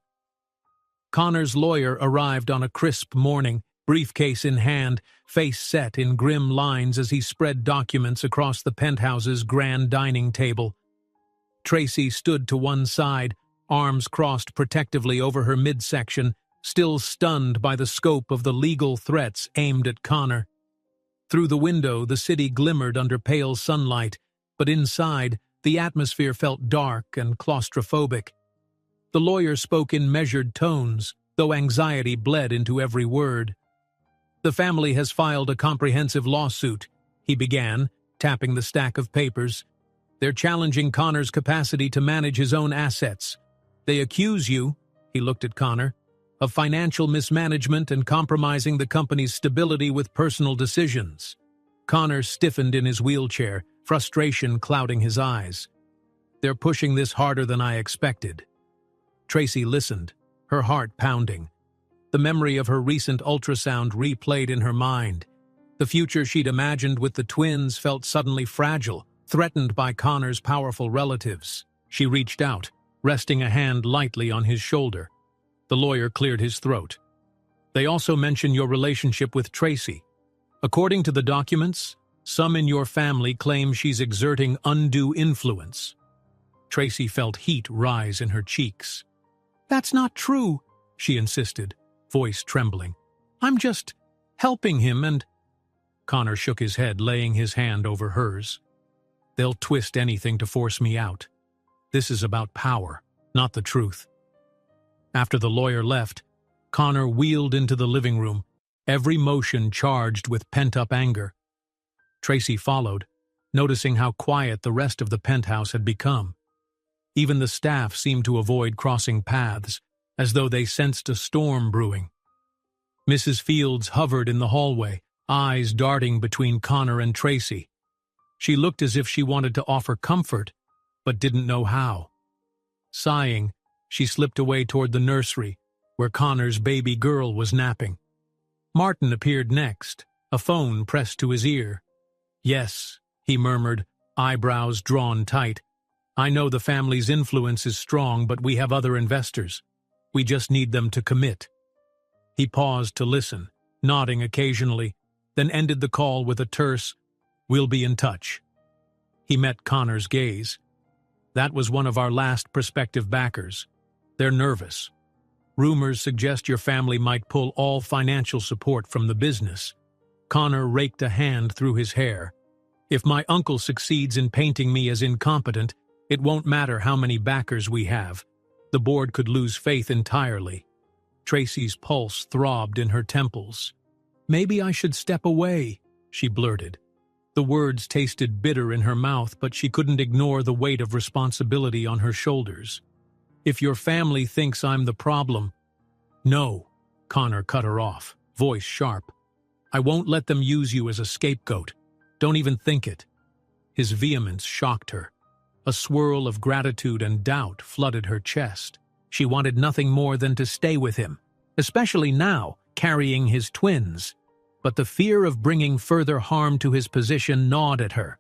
Connor's lawyer arrived on a crisp morning, briefcase in hand, face set in grim lines as he spread documents across the penthouse's grand dining table. Tracy stood to one side, arms crossed protectively over her midsection, still stunned by the scope of the legal threats aimed at Connor. Through the window, the city glimmered under pale sunlight, but inside, the atmosphere felt dark and claustrophobic. The lawyer spoke in measured tones, though anxiety bled into every word. "The family has filed a comprehensive lawsuit," he began, tapping the stack of papers. "They're challenging Connor's capacity to manage his own assets. They accuse you," he looked at Connor, "of financial mismanagement and compromising the company's stability with personal decisions." Connor stiffened in his wheelchair, frustration clouding his eyes. "They're pushing this harder than I expected." Tracy listened, her heart pounding. The memory of her recent ultrasound replayed in her mind. The future she'd imagined with the twins felt suddenly fragile, threatened by Connor's powerful relatives. She reached out, resting a hand lightly on his shoulder. The lawyer cleared his throat. "They also mention your relationship with Tracy. According to the documents, some in your family claim she's exerting undue influence." Tracy felt heat rise in her cheeks. "That's not true," she insisted, voice trembling. "I'm just helping him and—" Connor shook his head, laying his hand over hers. "They'll twist anything to force me out. This is about power, not the truth." After the lawyer left, Connor wheeled into the living room, every motion charged with pent-up anger. Tracy followed, noticing how quiet the rest of the penthouse had become. Even the staff seemed to avoid crossing paths, as though they sensed a storm brewing. Mrs. Fields hovered in the hallway, eyes darting between Connor and Tracy. She looked as if she wanted to offer comfort, but didn't know how. Sighing, she slipped away toward the nursery, where Connor's baby girl was napping. Martin appeared next, a phone pressed to his ear. "Yes," he murmured, eyebrows drawn tight. "I know the family's influence is strong, but we have other investors. We just need them to commit." He paused to listen, nodding occasionally, then ended the call with a terse, "We'll be in touch." He met Connor's gaze. "That was one of our last prospective backers. They're nervous. Rumors suggest your family might pull all financial support from the business." Connor raked a hand through his hair. "If my uncle succeeds in painting me as incompetent, it won't matter how many backers we have. The board could lose faith entirely." Tracy's pulse throbbed in her temples. "Maybe I should step away," she blurted. The words tasted bitter in her mouth, but she couldn't ignore the weight of responsibility on her shoulders. "If your family thinks I'm the problem—" "No," Connor cut her off, voice sharp. "I won't let them use you as a scapegoat. Don't even think it." His vehemence shocked her. A swirl of gratitude and doubt flooded her chest. She wanted nothing more than to stay with him, especially now, carrying his twins. But the fear of bringing further harm to his position gnawed at her.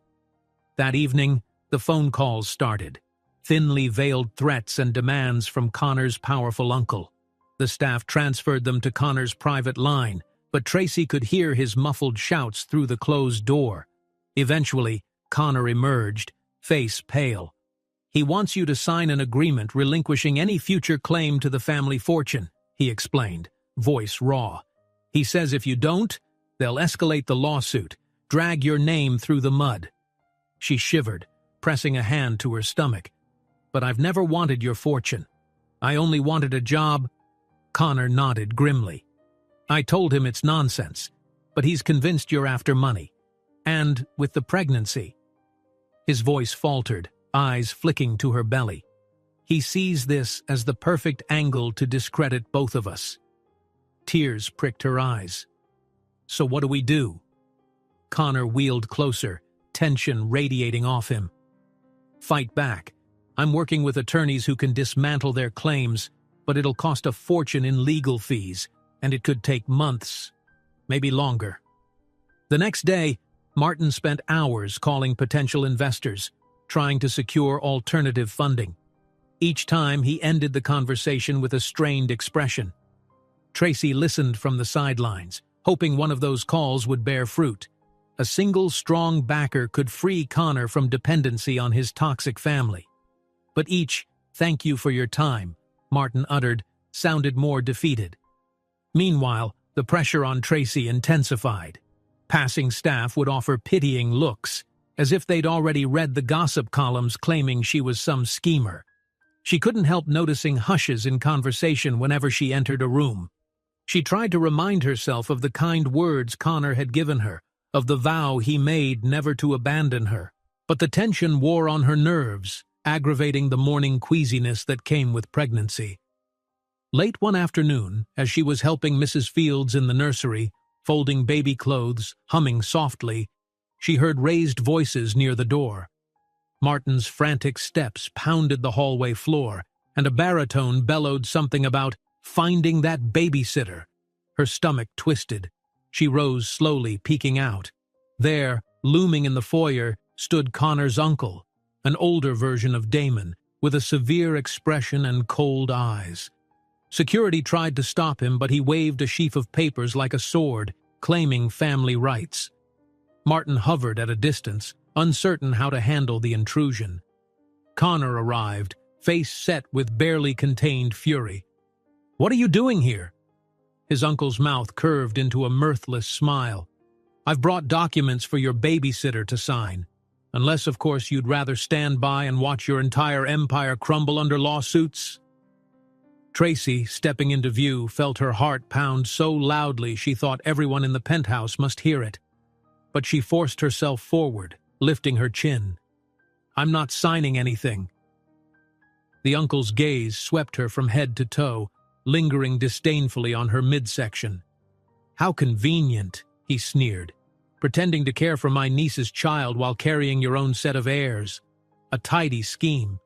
That evening, the phone calls started. Thinly veiled threats and demands from Connor's powerful uncle. The staff transferred them to Connor's private line, but Tracy could hear his muffled shouts through the closed door. Eventually, Connor emerged, face pale. "He wants you to sign an agreement relinquishing any future claim to the family fortune," he explained, voice raw. "He says if you don't, they'll escalate the lawsuit, drag your name through the mud." She shivered, pressing a hand to her stomach. "But I've never wanted your fortune. I only wanted a job." Connor nodded grimly. "I told him it's nonsense, but he's convinced you're after money. And with the pregnancy." His voice faltered, eyes flicking to her belly. "He sees this as the perfect angle to discredit both of us." Tears pricked her eyes. "So what do we do?" Connor wheeled closer, tension radiating off him. "Fight back. I'm working with attorneys who can dismantle their claims, but it'll cost a fortune in legal fees, and it could take months, maybe longer." The next day, Martin spent hours calling potential investors, trying to secure alternative funding. Each time he ended the conversation with a strained expression. Tracy listened from the sidelines, hoping one of those calls would bear fruit. A single strong backer could free Connor from dependency on his toxic family. But each "thank you for your time," Martin uttered, sounded more defeated. Meanwhile, the pressure on Tracy intensified. Passing staff would offer pitying looks, as if they'd already read the gossip columns claiming she was some schemer. She couldn't help noticing hushes in conversation whenever she entered a room. She tried to remind herself of the kind words Connor had given her, of the vow he made never to abandon her. But the tension wore on her nerves, aggravating the morning queasiness that came with pregnancy. Late one afternoon, as she was helping Mrs. Fields in the nursery, folding baby clothes, humming softly, she heard raised voices near the door. Martin's frantic steps pounded the hallway floor, and a baritone bellowed something about finding that babysitter. Her stomach twisted. She rose slowly, peeking out. There, looming in the foyer, stood Connor's uncle, an older version of Damon, with a severe expression and cold eyes. Security tried to stop him, but he waved a sheaf of papers like a sword, claiming family rights. Martin hovered at a distance, uncertain how to handle the intrusion. Connor arrived, face set with barely contained fury. "What are you doing here?" His uncle's mouth curved into a mirthless smile. "I've brought documents for your babysitter to sign. Unless, of course, you'd rather stand by and watch your entire empire crumble under lawsuits." Tracy, stepping into view, felt her heart pound so loudly she thought everyone in the penthouse must hear it. But she forced herself forward, lifting her chin. "I'm not signing anything." The uncle's gaze swept her from head to toe, lingering disdainfully on her midsection. "How convenient," he sneered. "Pretending to care for my niece's child while carrying your own set of heirs. A tidy scheme."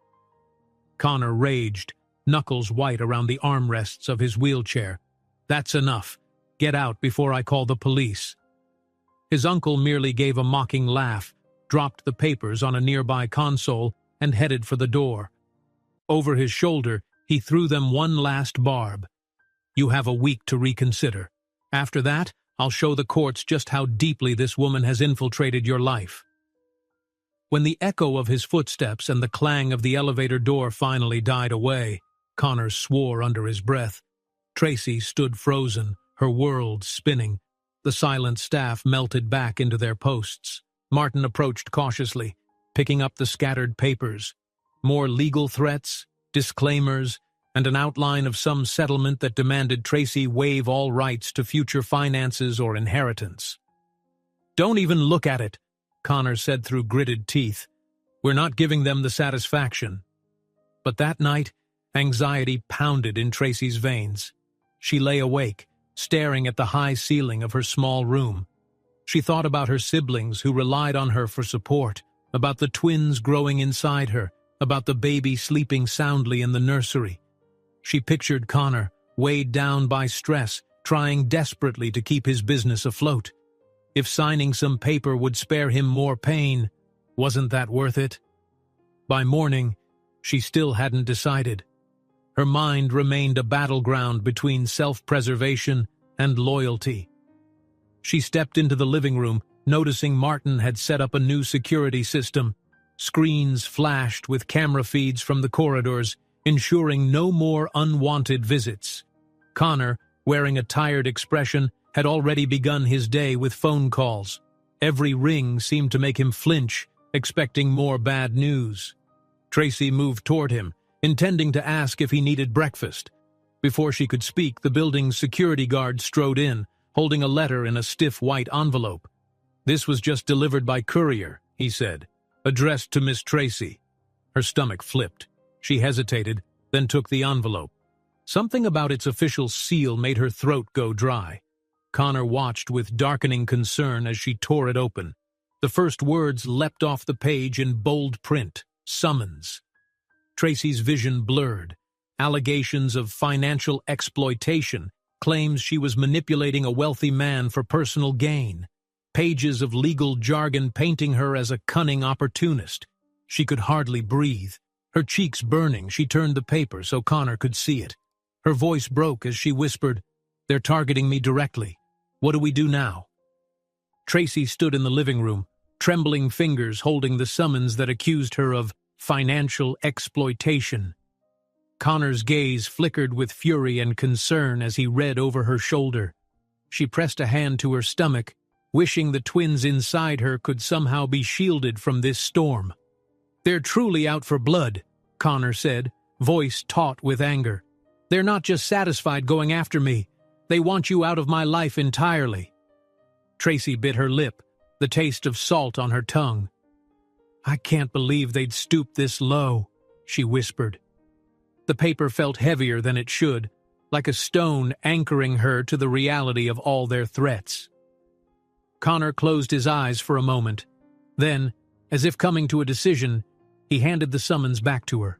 Connor raged, knuckles white around the armrests of his wheelchair. "That's enough. Get out before I call the police." His uncle merely gave a mocking laugh, dropped the papers on a nearby console, and headed for the door. Over his shoulder, he threw them one last barb. "You have a week to reconsider. After that, I'll show the courts just how deeply this woman has infiltrated your life." When the echo of his footsteps and the clang of the elevator door finally died away, Connor swore under his breath. Tracy stood frozen, her world spinning. The silent staff melted back into their posts. Martin approached cautiously, picking up the scattered papers. More legal threats, disclaimers, and an outline of some settlement that demanded Tracy waive all rights to future finances or inheritance. "Don't even look at it," Connor said through gritted teeth. "We're not giving them the satisfaction." But that night, anxiety pounded in Tracy's veins. She lay awake, staring at the high ceiling of her small room. She thought about her siblings who relied on her for support, about the twins growing inside her, about the baby sleeping soundly in the nursery. She pictured Connor, weighed down by stress, trying desperately to keep his business afloat. If signing some paper would spare him more pain, wasn't that worth it? By morning, she still hadn't decided. Her mind remained a battleground between self-preservation and loyalty. She stepped into the living room, noticing Martin had set up a new security system. Screens flashed with camera feeds from the corridors, ensuring no more unwanted visits. Connor, wearing a tired expression, had already begun his day with phone calls. Every ring seemed to make him flinch, expecting more bad news. Tracy moved toward him, intending to ask if he needed breakfast. Before she could speak, the building's security guard strode in, holding a letter in a stiff white envelope. "This was just delivered by courier," he said, "addressed to Miss Tracy." Her stomach flipped. She hesitated, then took the envelope. Something about its official seal made her throat go dry. Connor watched with darkening concern as she tore it open. The first words leapt off the page in bold print: summons. Tracy's vision blurred. Allegations of financial exploitation, claims she was manipulating a wealthy man for personal gain. Pages of legal jargon painting her as a cunning opportunist. She could hardly breathe. Her cheeks burning, she turned the paper so Connor could see it. Her voice broke as she whispered, "They're targeting me directly. What do we do now?" Tracy stood in the living room, trembling fingers holding the summons that accused her of financial exploitation. Connor's gaze flickered with fury and concern as he read over her shoulder. She pressed a hand to her stomach, wishing the twins inside her could somehow be shielded from this storm. "They're truly out for blood," Connor said, voice taut with anger. "They're not just satisfied going after me. They want you out of my life entirely." Tracy bit her lip, the taste of salt on her tongue. "I can't believe they'd stoop this low," she whispered. The paper felt heavier than it should, like a stone anchoring her to the reality of all their threats. Connor closed his eyes for a moment. Then, as if coming to a decision, he handed the summons back to her.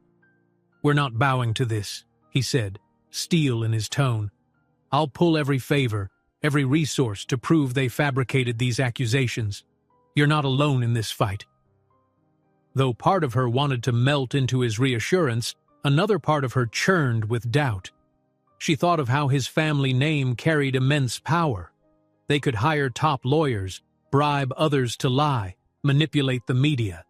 "We're not bowing to this," he said, steel in his tone. "I'll pull every favor, every resource to prove they fabricated these accusations. You're not alone in this fight." Though part of her wanted to melt into his reassurance, another part of her churned with doubt. She thought of how his family name carried immense power. They could hire top lawyers, bribe others to lie, manipulate the media.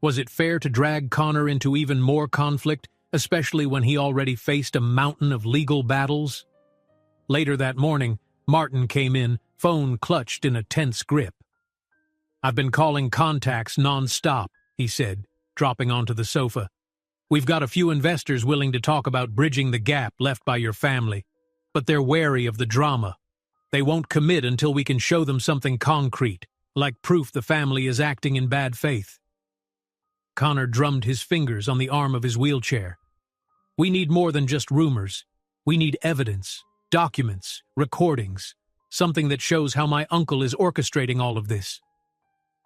Was it fair to drag Connor into even more conflict, especially when he already faced a mountain of legal battles? Later that morning, Martin came in, phone clutched in a tense grip. "I've been calling contacts non-stop," he said, dropping onto the sofa. "We've got a few investors willing to talk about bridging the gap left by your family, but they're wary of the drama. They won't commit until we can show them something concrete, like proof the family is acting in bad faith." Connor drummed his fingers on the arm of his wheelchair. "We need more than just rumors. We need evidence, documents, recordings, something that shows how my uncle is orchestrating all of this."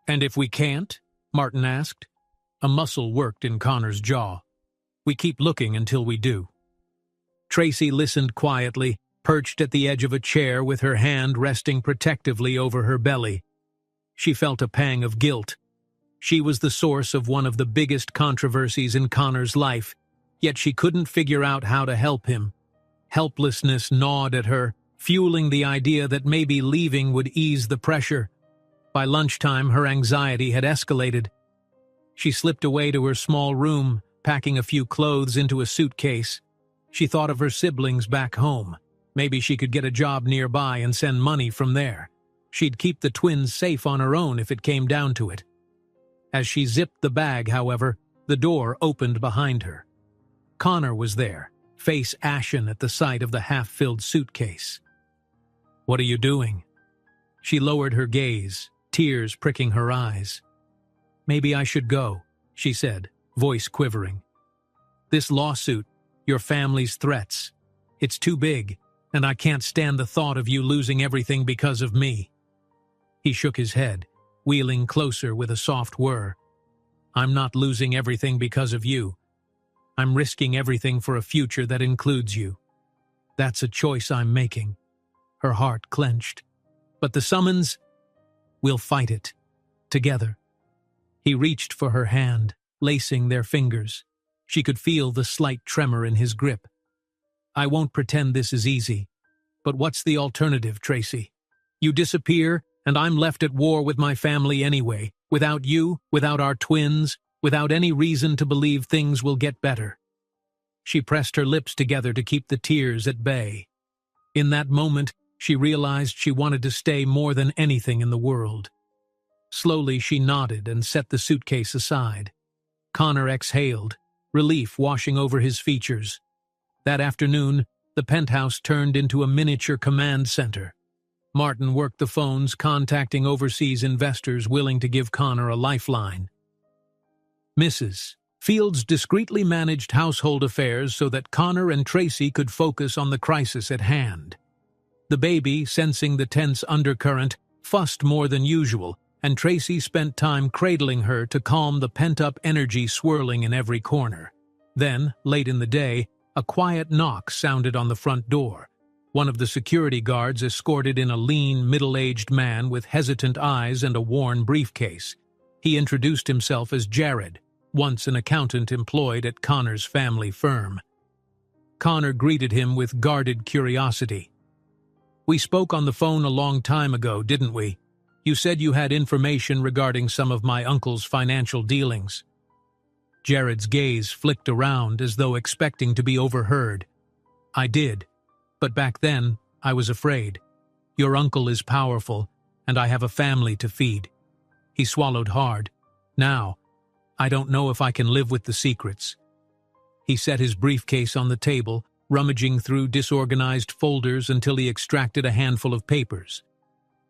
"And if we can't?" Martin asked. A muscle worked in Connor's jaw. "We keep looking until we do." Tracy listened quietly, perched at the edge of a chair with her hand resting protectively over her belly. She felt a pang of guilt. She was the source of one of the biggest controversies in Connor's life, yet she couldn't figure out how to help him. Helplessness gnawed at her, fueling the idea that maybe leaving would ease the pressure. By lunchtime, her anxiety had escalated. She slipped away to her small room, packing a few clothes into a suitcase. She thought of her siblings back home. Maybe she could get a job nearby and send money from there. She'd keep the twins safe on her own if it came down to it. As she zipped the bag, however, the door opened behind her. Connor was there, face ashen at the sight of the half-filled suitcase. "What are you doing?" She lowered her gaze, tears pricking her eyes. "Maybe I should go," she said, voice quivering. "This lawsuit, your family's threats, it's too big, and I can't stand the thought of you losing everything because of me." He shook his head, wheeling closer with a soft whir. "I'm not losing everything because of you. I'm risking everything for a future that includes you. That's a choice I'm making." Her heart clenched. "But the summons? We'll fight it. Together." He reached for her hand, lacing their fingers. She could feel the slight tremor in his grip. "I won't pretend this is easy. But what's the alternative, Tracy? You disappear, and I'm left at war with my family anyway, without you, without our twins, without any reason to believe things will get better." She pressed her lips together to keep the tears at bay. In that moment, she realized she wanted to stay more than anything in the world. Slowly, she nodded and set the suitcase aside. Connor exhaled, relief washing over his features. That afternoon, the penthouse turned into a miniature command center. Martin worked the phones, contacting overseas investors willing to give Connor a lifeline. Mrs. Fields discreetly managed household affairs so that Connor and Tracy could focus on the crisis at hand. The baby, sensing the tense undercurrent, fussed more than usual, and Tracy spent time cradling her to calm the pent-up energy swirling in every corner. Then, late in the day, a quiet knock sounded on the front door. One of the security guards escorted in a lean, middle-aged man with hesitant eyes and a worn briefcase. He introduced himself as Jared, once an accountant employed at Connor's family firm. Connor greeted him with guarded curiosity. "We spoke on the phone a long time ago, didn't we? You said you had information regarding some of my uncle's financial dealings." Jared's gaze flicked around as though expecting to be overheard. "I did, but back then I was afraid. Your uncle is powerful, and I have a family to feed." He swallowed hard. "Now, I don't know if I can live with the secrets." He set his briefcase on the table, rummaging through disorganized folders until he extracted a handful of papers.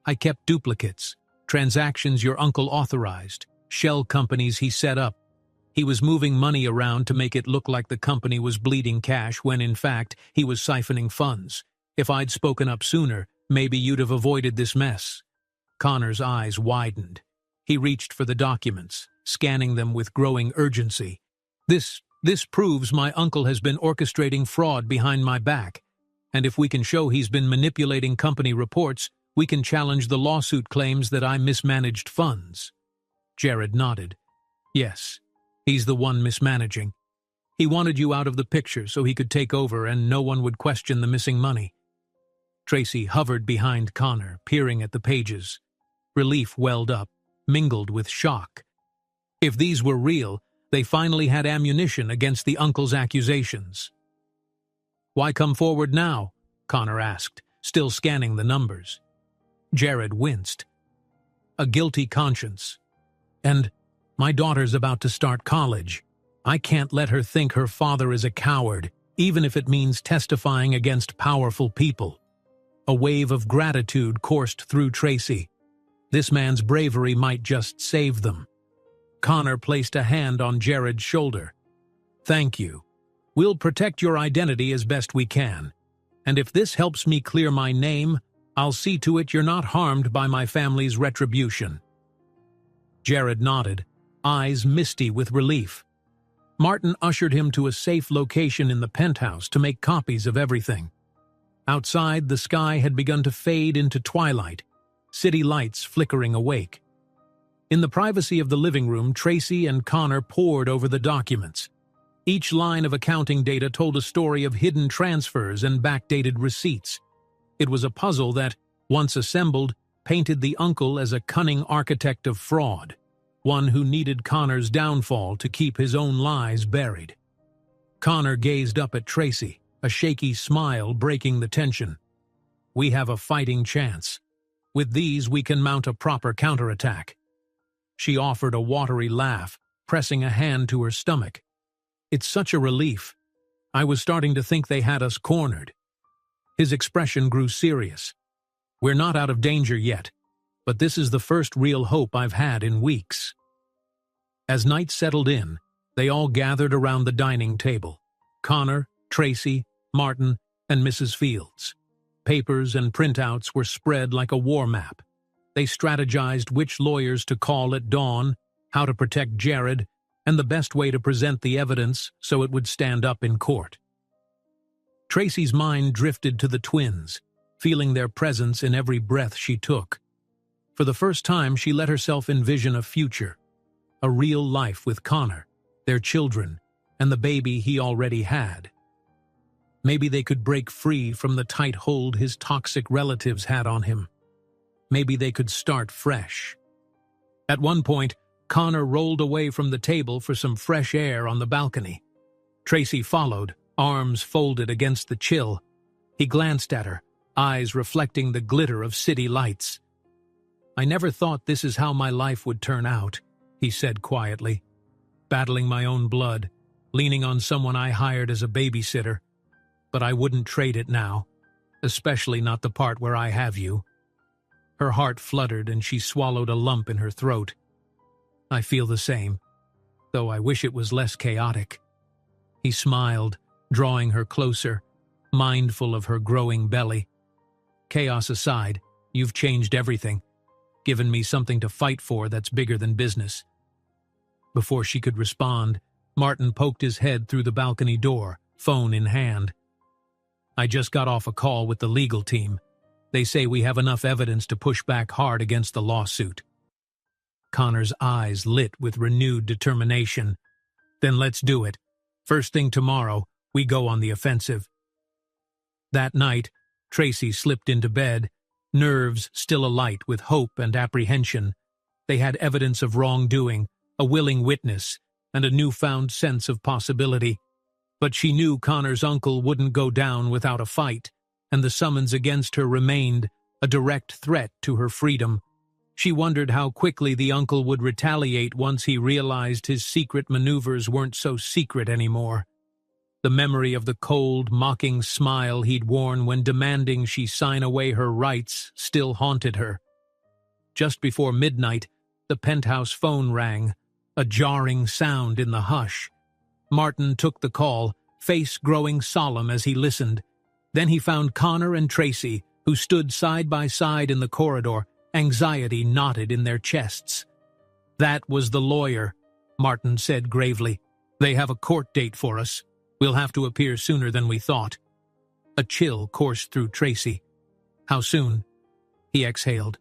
"I kept duplicates, transactions your uncle authorized, shell companies he set up. He was moving money around to make it look like the company was bleeding cash when, in fact, he was siphoning funds. If I'd spoken up sooner, maybe you'd have avoided this mess." Connor's eyes widened. He reached for the documents, scanning them with growing urgency. This proves my uncle has been orchestrating fraud behind my back, and if we can show he's been manipulating company reports, we can challenge the lawsuit claims that I mismanaged funds." Jared nodded. "Yes, he's the one mismanaging. He wanted you out of the picture so he could take over and no one would question the missing money." Tracy hovered behind Connor, peering at the pages. Relief welled up, mingled with shock. If these were real, they finally had ammunition against the uncle's accusations. "Why come forward now?" Connor asked, still scanning the numbers. Jared winced. "A guilty conscience. And my daughter's about to start college. I can't let her think her father is a coward, even if it means testifying against powerful people." A wave of gratitude coursed through Tracy. This man's bravery might just save them. Connor placed a hand on Jared's shoulder. "Thank you. We'll protect your identity as best we can. And if this helps me clear my name, I'll see to it you're not harmed by my family's retribution." Jared nodded, eyes misty with relief. Martin ushered him to a safe location in the penthouse to make copies of everything. Outside, the sky had begun to fade into twilight, city lights flickering awake. In the privacy of the living room, Tracy and Connor pored over the documents. Each line of accounting data told a story of hidden transfers and backdated receipts. It was a puzzle that, once assembled, painted the uncle as a cunning architect of fraud, one who needed Connor's downfall to keep his own lies buried. Connor gazed up at Tracy, a shaky smile breaking the tension. "We have a fighting chance. With these, we can mount a proper counterattack." She offered a watery laugh, pressing a hand to her stomach. "It's such a relief. I was starting to think they had us cornered." His expression grew serious. "We're not out of danger yet, but this is the first real hope I've had in weeks." As night settled in, they all gathered around the dining table. Connor, Tracy, Martin, and Mrs. Fields. Papers and printouts were spread like a war map. They strategized which lawyers to call at dawn, how to protect Jared, and the best way to present the evidence so it would stand up in court. Tracy's mind drifted to the twins, feeling their presence in every breath she took. For the first time, she let herself envision a future, a real life with Connor, their children, and the baby he already had. Maybe they could break free from the tight hold his toxic relatives had on him. Maybe they could start fresh. At one point, Connor rolled away from the table for some fresh air on the balcony. Tracy followed, arms folded against the chill. He glanced at her, eyes reflecting the glitter of city lights. "I never thought this is how my life would turn out," he said quietly. "Battling my own blood, leaning on someone I hired as a babysitter. But I wouldn't trade it now, especially not the part where I have you." Her heart fluttered and she swallowed a lump in her throat. "I feel the same, though I wish it was less chaotic." He smiled, drawing her closer, mindful of her growing belly. "Chaos aside, you've changed everything, given me something to fight for that's bigger than business." Before she could respond, Martin poked his head through the balcony door, phone in hand. "I just got off a call with the legal team. They say we have enough evidence to push back hard against the lawsuit." Connor's eyes lit with renewed determination. "Then let's do it. First thing tomorrow, we go on the offensive." That night, Tracy slipped into bed, nerves still alight with hope and apprehension. They had evidence of wrongdoing, a willing witness, and a newfound sense of possibility. But she knew Connor's uncle wouldn't go down without a fight, and the summons against her remained, a direct threat to her freedom, She wondered how quickly the uncle would retaliate once he realized his secret maneuvers weren't so secret anymore. The memory of the cold, mocking smile he'd worn when demanding she sign away her rights still haunted her. Just before midnight, the penthouse phone rang, a jarring sound in the hush. Martin took the call, face growing solemn as he listened. Then he found Connor and Tracy, who stood side by side in the corridor, anxiety knotted in their chests. "That was the lawyer," Martin said gravely. "They have a court date for us. We'll have to appear sooner than we thought." A chill coursed through Tracy. "How soon?" He exhaled.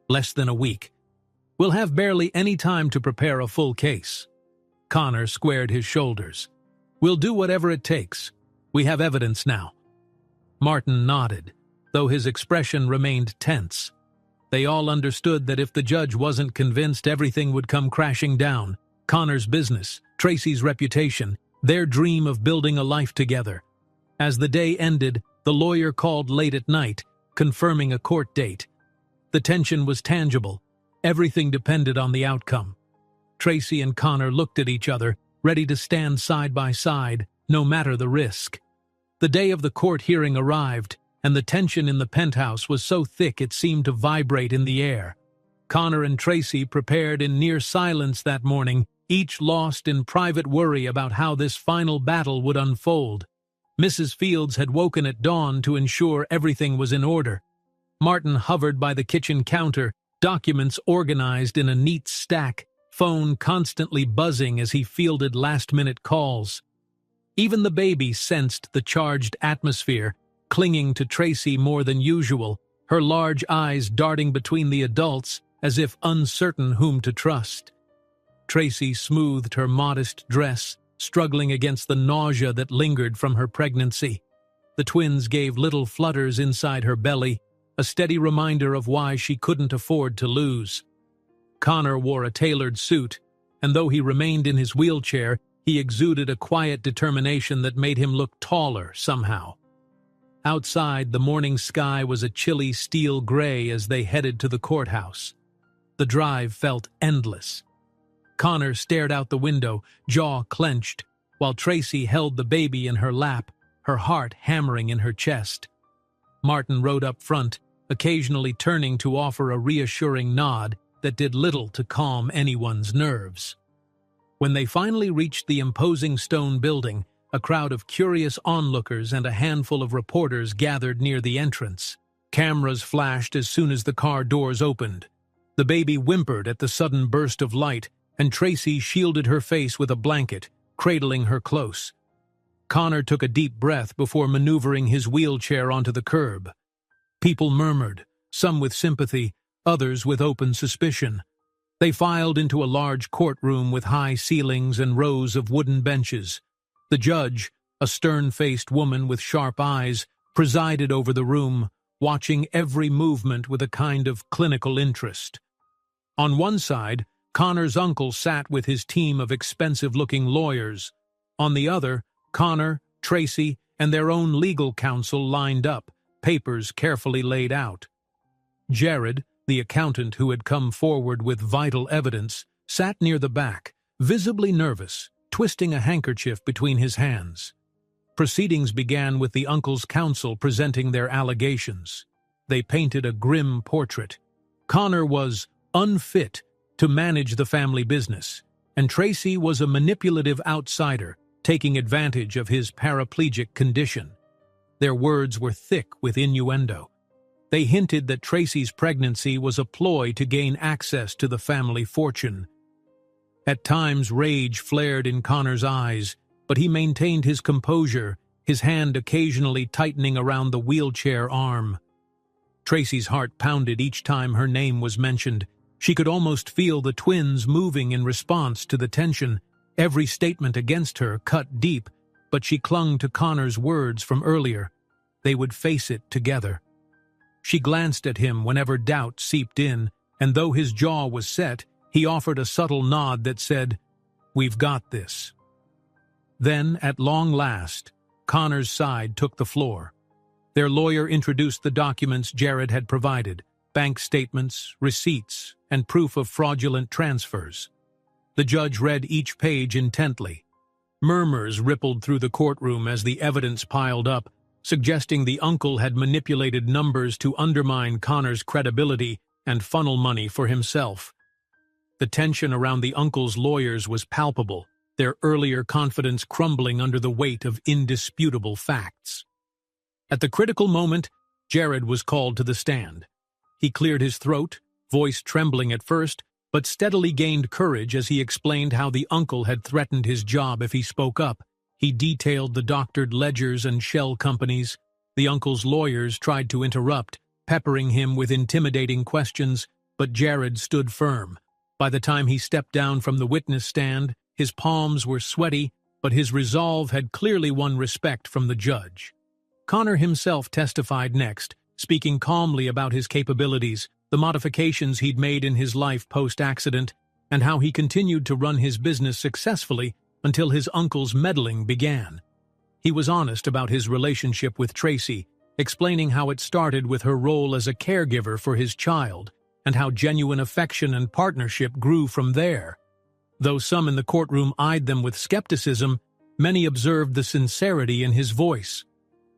"Less than a week. We'll have barely any time to prepare a full case." Connor squared his shoulders. "We'll do whatever it takes. We have evidence now." Martin nodded, though his expression remained tense. They all understood that if the judge wasn't convinced, everything would come crashing down. Connor's business, Tracy's reputation, their dream of building a life together. As the day ended, the lawyer called late at night, confirming a court date. The tension was tangible. Everything depended on the outcome. Tracy and Connor looked at each other, ready to stand side by side, no matter the risk. The day of the court hearing arrived, and the tension in the penthouse was so thick it seemed to vibrate in the air. Connor and Tracy prepared in near silence that morning, each lost in private worry about how this final battle would unfold. Mrs. Fields had woken at dawn to ensure everything was in order. Martin hovered by the kitchen counter, documents organized in a neat stack, phone constantly buzzing as he fielded last-minute calls. Even the baby sensed the charged atmosphere, clinging to Tracy more than usual, her large eyes darting between the adults as if uncertain whom to trust. Tracy smoothed her modest dress, struggling against the nausea that lingered from her pregnancy. The twins gave little flutters inside her belly, a steady reminder of why she couldn't afford to lose. Connor wore a tailored suit, and though he remained in his wheelchair, he exuded a quiet determination that made him look taller somehow. Outside, the morning sky was a chilly steel gray as they headed to the courthouse. The drive felt endless. Connor stared out the window, jaw clenched, while Tracy held the baby in her lap, her heart hammering in her chest. Martin rode up front, occasionally turning to offer a reassuring nod that did little to calm anyone's nerves. When they finally reached the imposing stone building, a crowd of curious onlookers and a handful of reporters gathered near the entrance. Cameras flashed as soon as the car doors opened. The baby whimpered at the sudden burst of light, and Tracy shielded her face with a blanket, cradling her close. Connor took a deep breath before maneuvering his wheelchair onto the curb. People murmured, some with sympathy, others with open suspicion. They filed into a large courtroom with high ceilings and rows of wooden benches. The judge, a stern-faced woman with sharp eyes, presided over the room, watching every movement with a kind of clinical interest. On one side, Connor's uncle sat with his team of expensive-looking lawyers. On the other, Connor, Tracy, and their own legal counsel lined up, papers carefully laid out. Jared, the accountant who had come forward with vital evidence, sat near the back, visibly nervous, twisting a handkerchief between his hands. Proceedings began with the uncle's counsel presenting their allegations. They painted a grim portrait. Connor was unfit to manage the family business, and Tracy was a manipulative outsider, taking advantage of his paraplegic condition. Their words were thick with innuendo. They hinted that Tracy's pregnancy was a ploy to gain access to the family fortune. At times, rage flared in Connor's eyes, but he maintained his composure, his hand occasionally tightening around the wheelchair arm. Tracy's heart pounded each time her name was mentioned. She could almost feel the twins moving in response to the tension. Every statement against her cut deep, but she clung to Connor's words from earlier. They would face it together. She glanced at him whenever doubt seeped in, and though his jaw was set, he offered a subtle nod that said, "We've got this." Then, at long last, Connor's side took the floor. Their lawyer introduced the documents Jared had provided, bank statements, receipts, and proof of fraudulent transfers. The judge read each page intently. Murmurs rippled through the courtroom as the evidence piled up, suggesting the uncle had manipulated numbers to undermine Connor's credibility and funnel money for himself. The tension around the uncle's lawyers was palpable, their earlier confidence crumbling under the weight of indisputable facts. At the critical moment, Jared was called to the stand. He cleared his throat, voice trembling at first, but steadily gained courage as he explained how the uncle had threatened his job if he spoke up. He detailed the doctored ledgers and shell companies. The uncle's lawyers tried to interrupt, peppering him with intimidating questions, but Jared stood firm. By the time he stepped down from the witness stand, his palms were sweaty, but his resolve had clearly won respect from the judge. Connor himself testified next, speaking calmly about his capabilities, the modifications he'd made in his life post-accident, and how he continued to run his business successfully until his uncle's meddling began. He was honest about his relationship with Tracy, explaining how it started with her role as a caregiver for his child, and how genuine affection and partnership grew from there. Though some in the courtroom eyed them with skepticism, many observed the sincerity in his voice.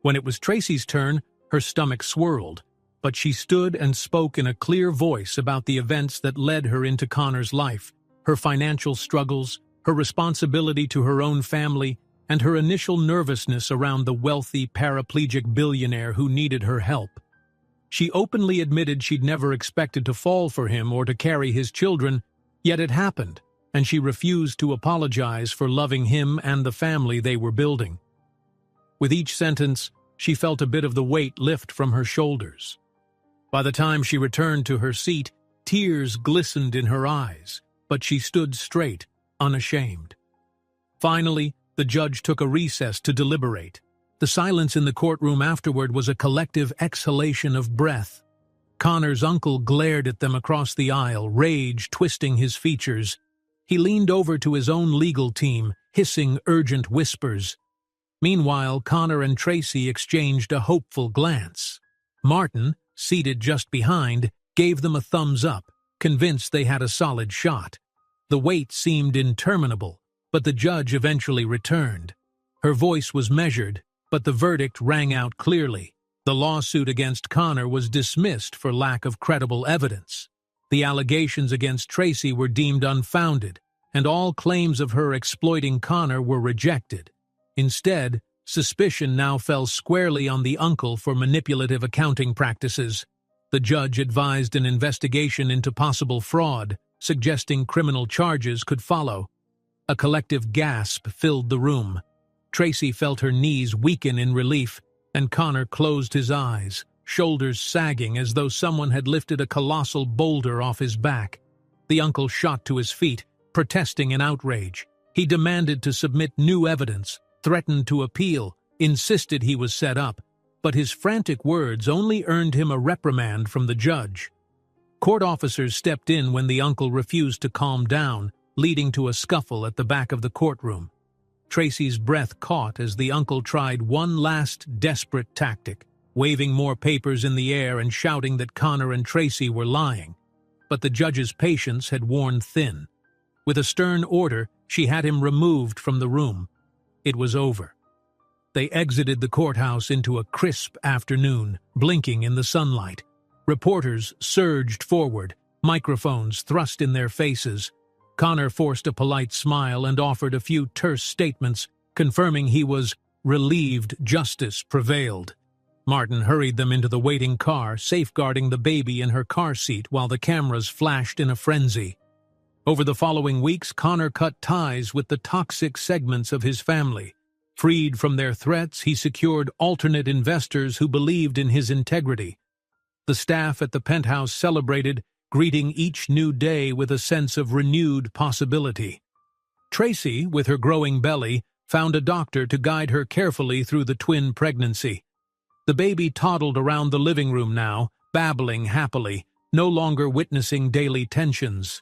When it was Tracy's turn, her stomach swirled, but she stood and spoke in a clear voice about the events that led her into Connor's life, her financial struggles, her responsibility to her own family, and her initial nervousness around the wealthy paraplegic billionaire who needed her help. She openly admitted she'd never expected to fall for him or to carry his children, yet it happened, and she refused to apologize for loving him and the family they were building. With each sentence, she felt a bit of the weight lift from her shoulders. By the time she returned to her seat, tears glistened in her eyes, but she stood straight, unashamed. Finally, the judge took a recess to deliberate. The silence in the courtroom afterward was a collective exhalation of breath. Connor's uncle glared at them across the aisle, rage twisting his features. He leaned over to his own legal team, hissing urgent whispers. Meanwhile, Connor and Tracy exchanged a hopeful glance. Martin, seated just behind, gave them a thumbs up, convinced they had a solid shot. The wait seemed interminable, but the judge eventually returned. Her voice was measured, but the verdict rang out clearly. The lawsuit against Connor was dismissed for lack of credible evidence. The allegations against Tracy were deemed unfounded, and all claims of her exploiting Connor were rejected. Instead, suspicion now fell squarely on the uncle for manipulative accounting practices. The judge advised an investigation into possible fraud, suggesting criminal charges could follow. A collective gasp filled the room. Tracy felt her knees weaken in relief, and Connor closed his eyes, shoulders sagging as though someone had lifted a colossal boulder off his back. The uncle shot to his feet, protesting in outrage. He demanded to submit new evidence, threatened to appeal, insisted he was set up, but his frantic words only earned him a reprimand from the judge. Court officers stepped in when the uncle refused to calm down, leading to a scuffle at the back of the courtroom. Tracy's breath caught as the uncle tried one last desperate tactic, waving more papers in the air and shouting that Connor and Tracy were lying. But the judge's patience had worn thin. With a stern order, she had him removed from the room. It was over. They exited the courthouse into a crisp afternoon, blinking in the sunlight. Reporters surged forward, microphones thrust in their faces. Connor forced a polite smile and offered a few terse statements, confirming he was relieved justice prevailed. Martin hurried them into the waiting car, safeguarding the baby in her car seat while the cameras flashed in a frenzy. Over the following weeks, Connor cut ties with the toxic segments of his family. Freed from their threats, he secured alternate investors who believed in his integrity. The staff at the penthouse celebrated, greeting each new day with a sense of renewed possibility. Tracy, with her growing belly, found a doctor to guide her carefully through the twin pregnancy. The baby toddled around the living room now, babbling happily, no longer witnessing daily tensions.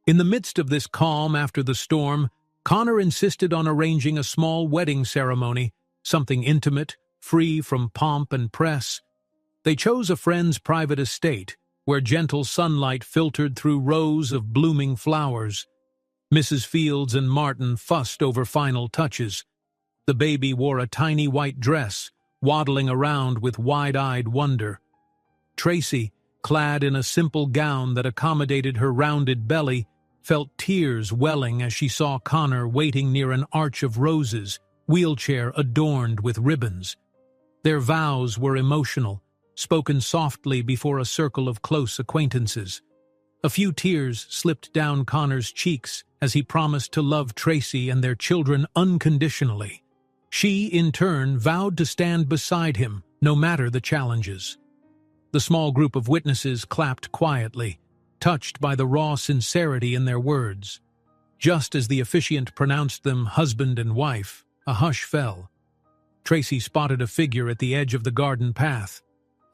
In the midst of this calm after the storm, Connor insisted on arranging a small wedding ceremony, something intimate, free from pomp and press. They chose a friend's private estate, where gentle sunlight filtered through rows of blooming flowers. Mrs. Fields and Martin fussed over final touches. The baby wore a tiny white dress, waddling around with wide-eyed wonder. Tracy, clad in a simple gown that accommodated her rounded belly, felt tears welling as she saw Connor waiting near an arch of roses, wheelchair adorned with ribbons. Their vows were emotional, spoken softly before a circle of close acquaintances. A few tears slipped down Connor's cheeks as he promised to love Tracy and their children unconditionally. She, in turn, vowed to stand beside him, no matter the challenges. The small group of witnesses clapped quietly, touched by the raw sincerity in their words. Just as the officiant pronounced them husband and wife, a hush fell. Tracy spotted a figure at the edge of the garden path,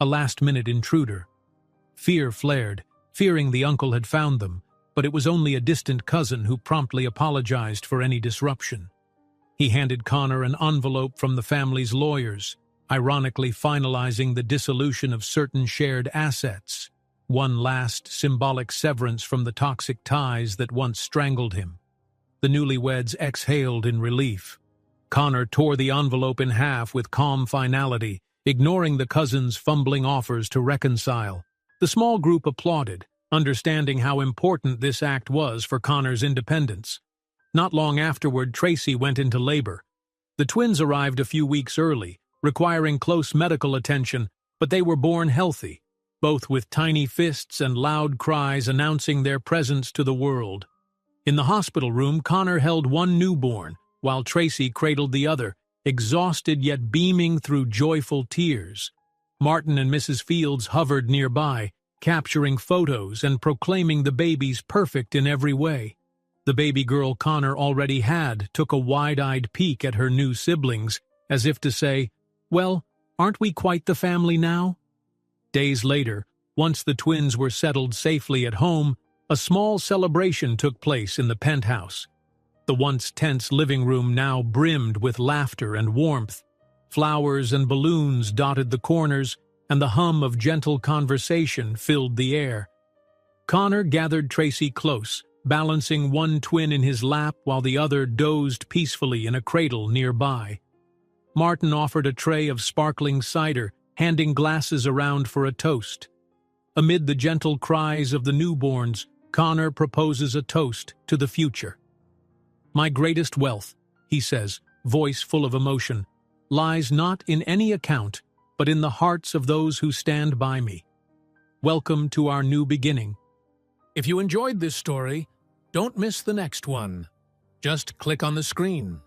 a last-minute intruder. Fear flared, fearing the uncle had found them, but it was only a distant cousin who promptly apologized for any disruption. He handed Connor an envelope from the family's lawyers, ironically finalizing the dissolution of certain shared assets, one last symbolic severance from the toxic ties that once strangled him. The newlyweds exhaled in relief. Connor tore the envelope in half with calm finality, ignoring the cousin's fumbling offers to reconcile. The small group applauded, understanding how important this act was for Connor's independence. Not long afterward, Tracy went into labor. The twins arrived a few weeks early, requiring close medical attention, but they were born healthy, both with tiny fists and loud cries announcing their presence to the world. In the hospital room, Connor held one newborn, while Tracy cradled the other, exhausted yet beaming through joyful tears. Martin and Mrs. Fields hovered nearby, capturing photos and proclaiming the babies perfect in every way. The baby girl Connor already had took a wide-eyed peek at her new siblings, as if to say, "Well, aren't we quite the family now?" Days later, once the twins were settled safely at home, a small celebration took place in the penthouse. The once tense living room now brimmed with laughter and warmth. Flowers and balloons dotted the corners, and the hum of gentle conversation filled the air. Connor gathered Tracy close, balancing one twin in his lap while the other dozed peacefully in a cradle nearby. Martin offered a tray of sparkling cider, handing glasses around for a toast. Amid the gentle cries of the newborns, Connor proposes a toast to the future. "My greatest wealth," he says, voice full of emotion, "lies not in any account, but in the hearts of those who stand by me. Welcome to our new beginning." If you enjoyed this story, don't miss the next one. Just click on the screen.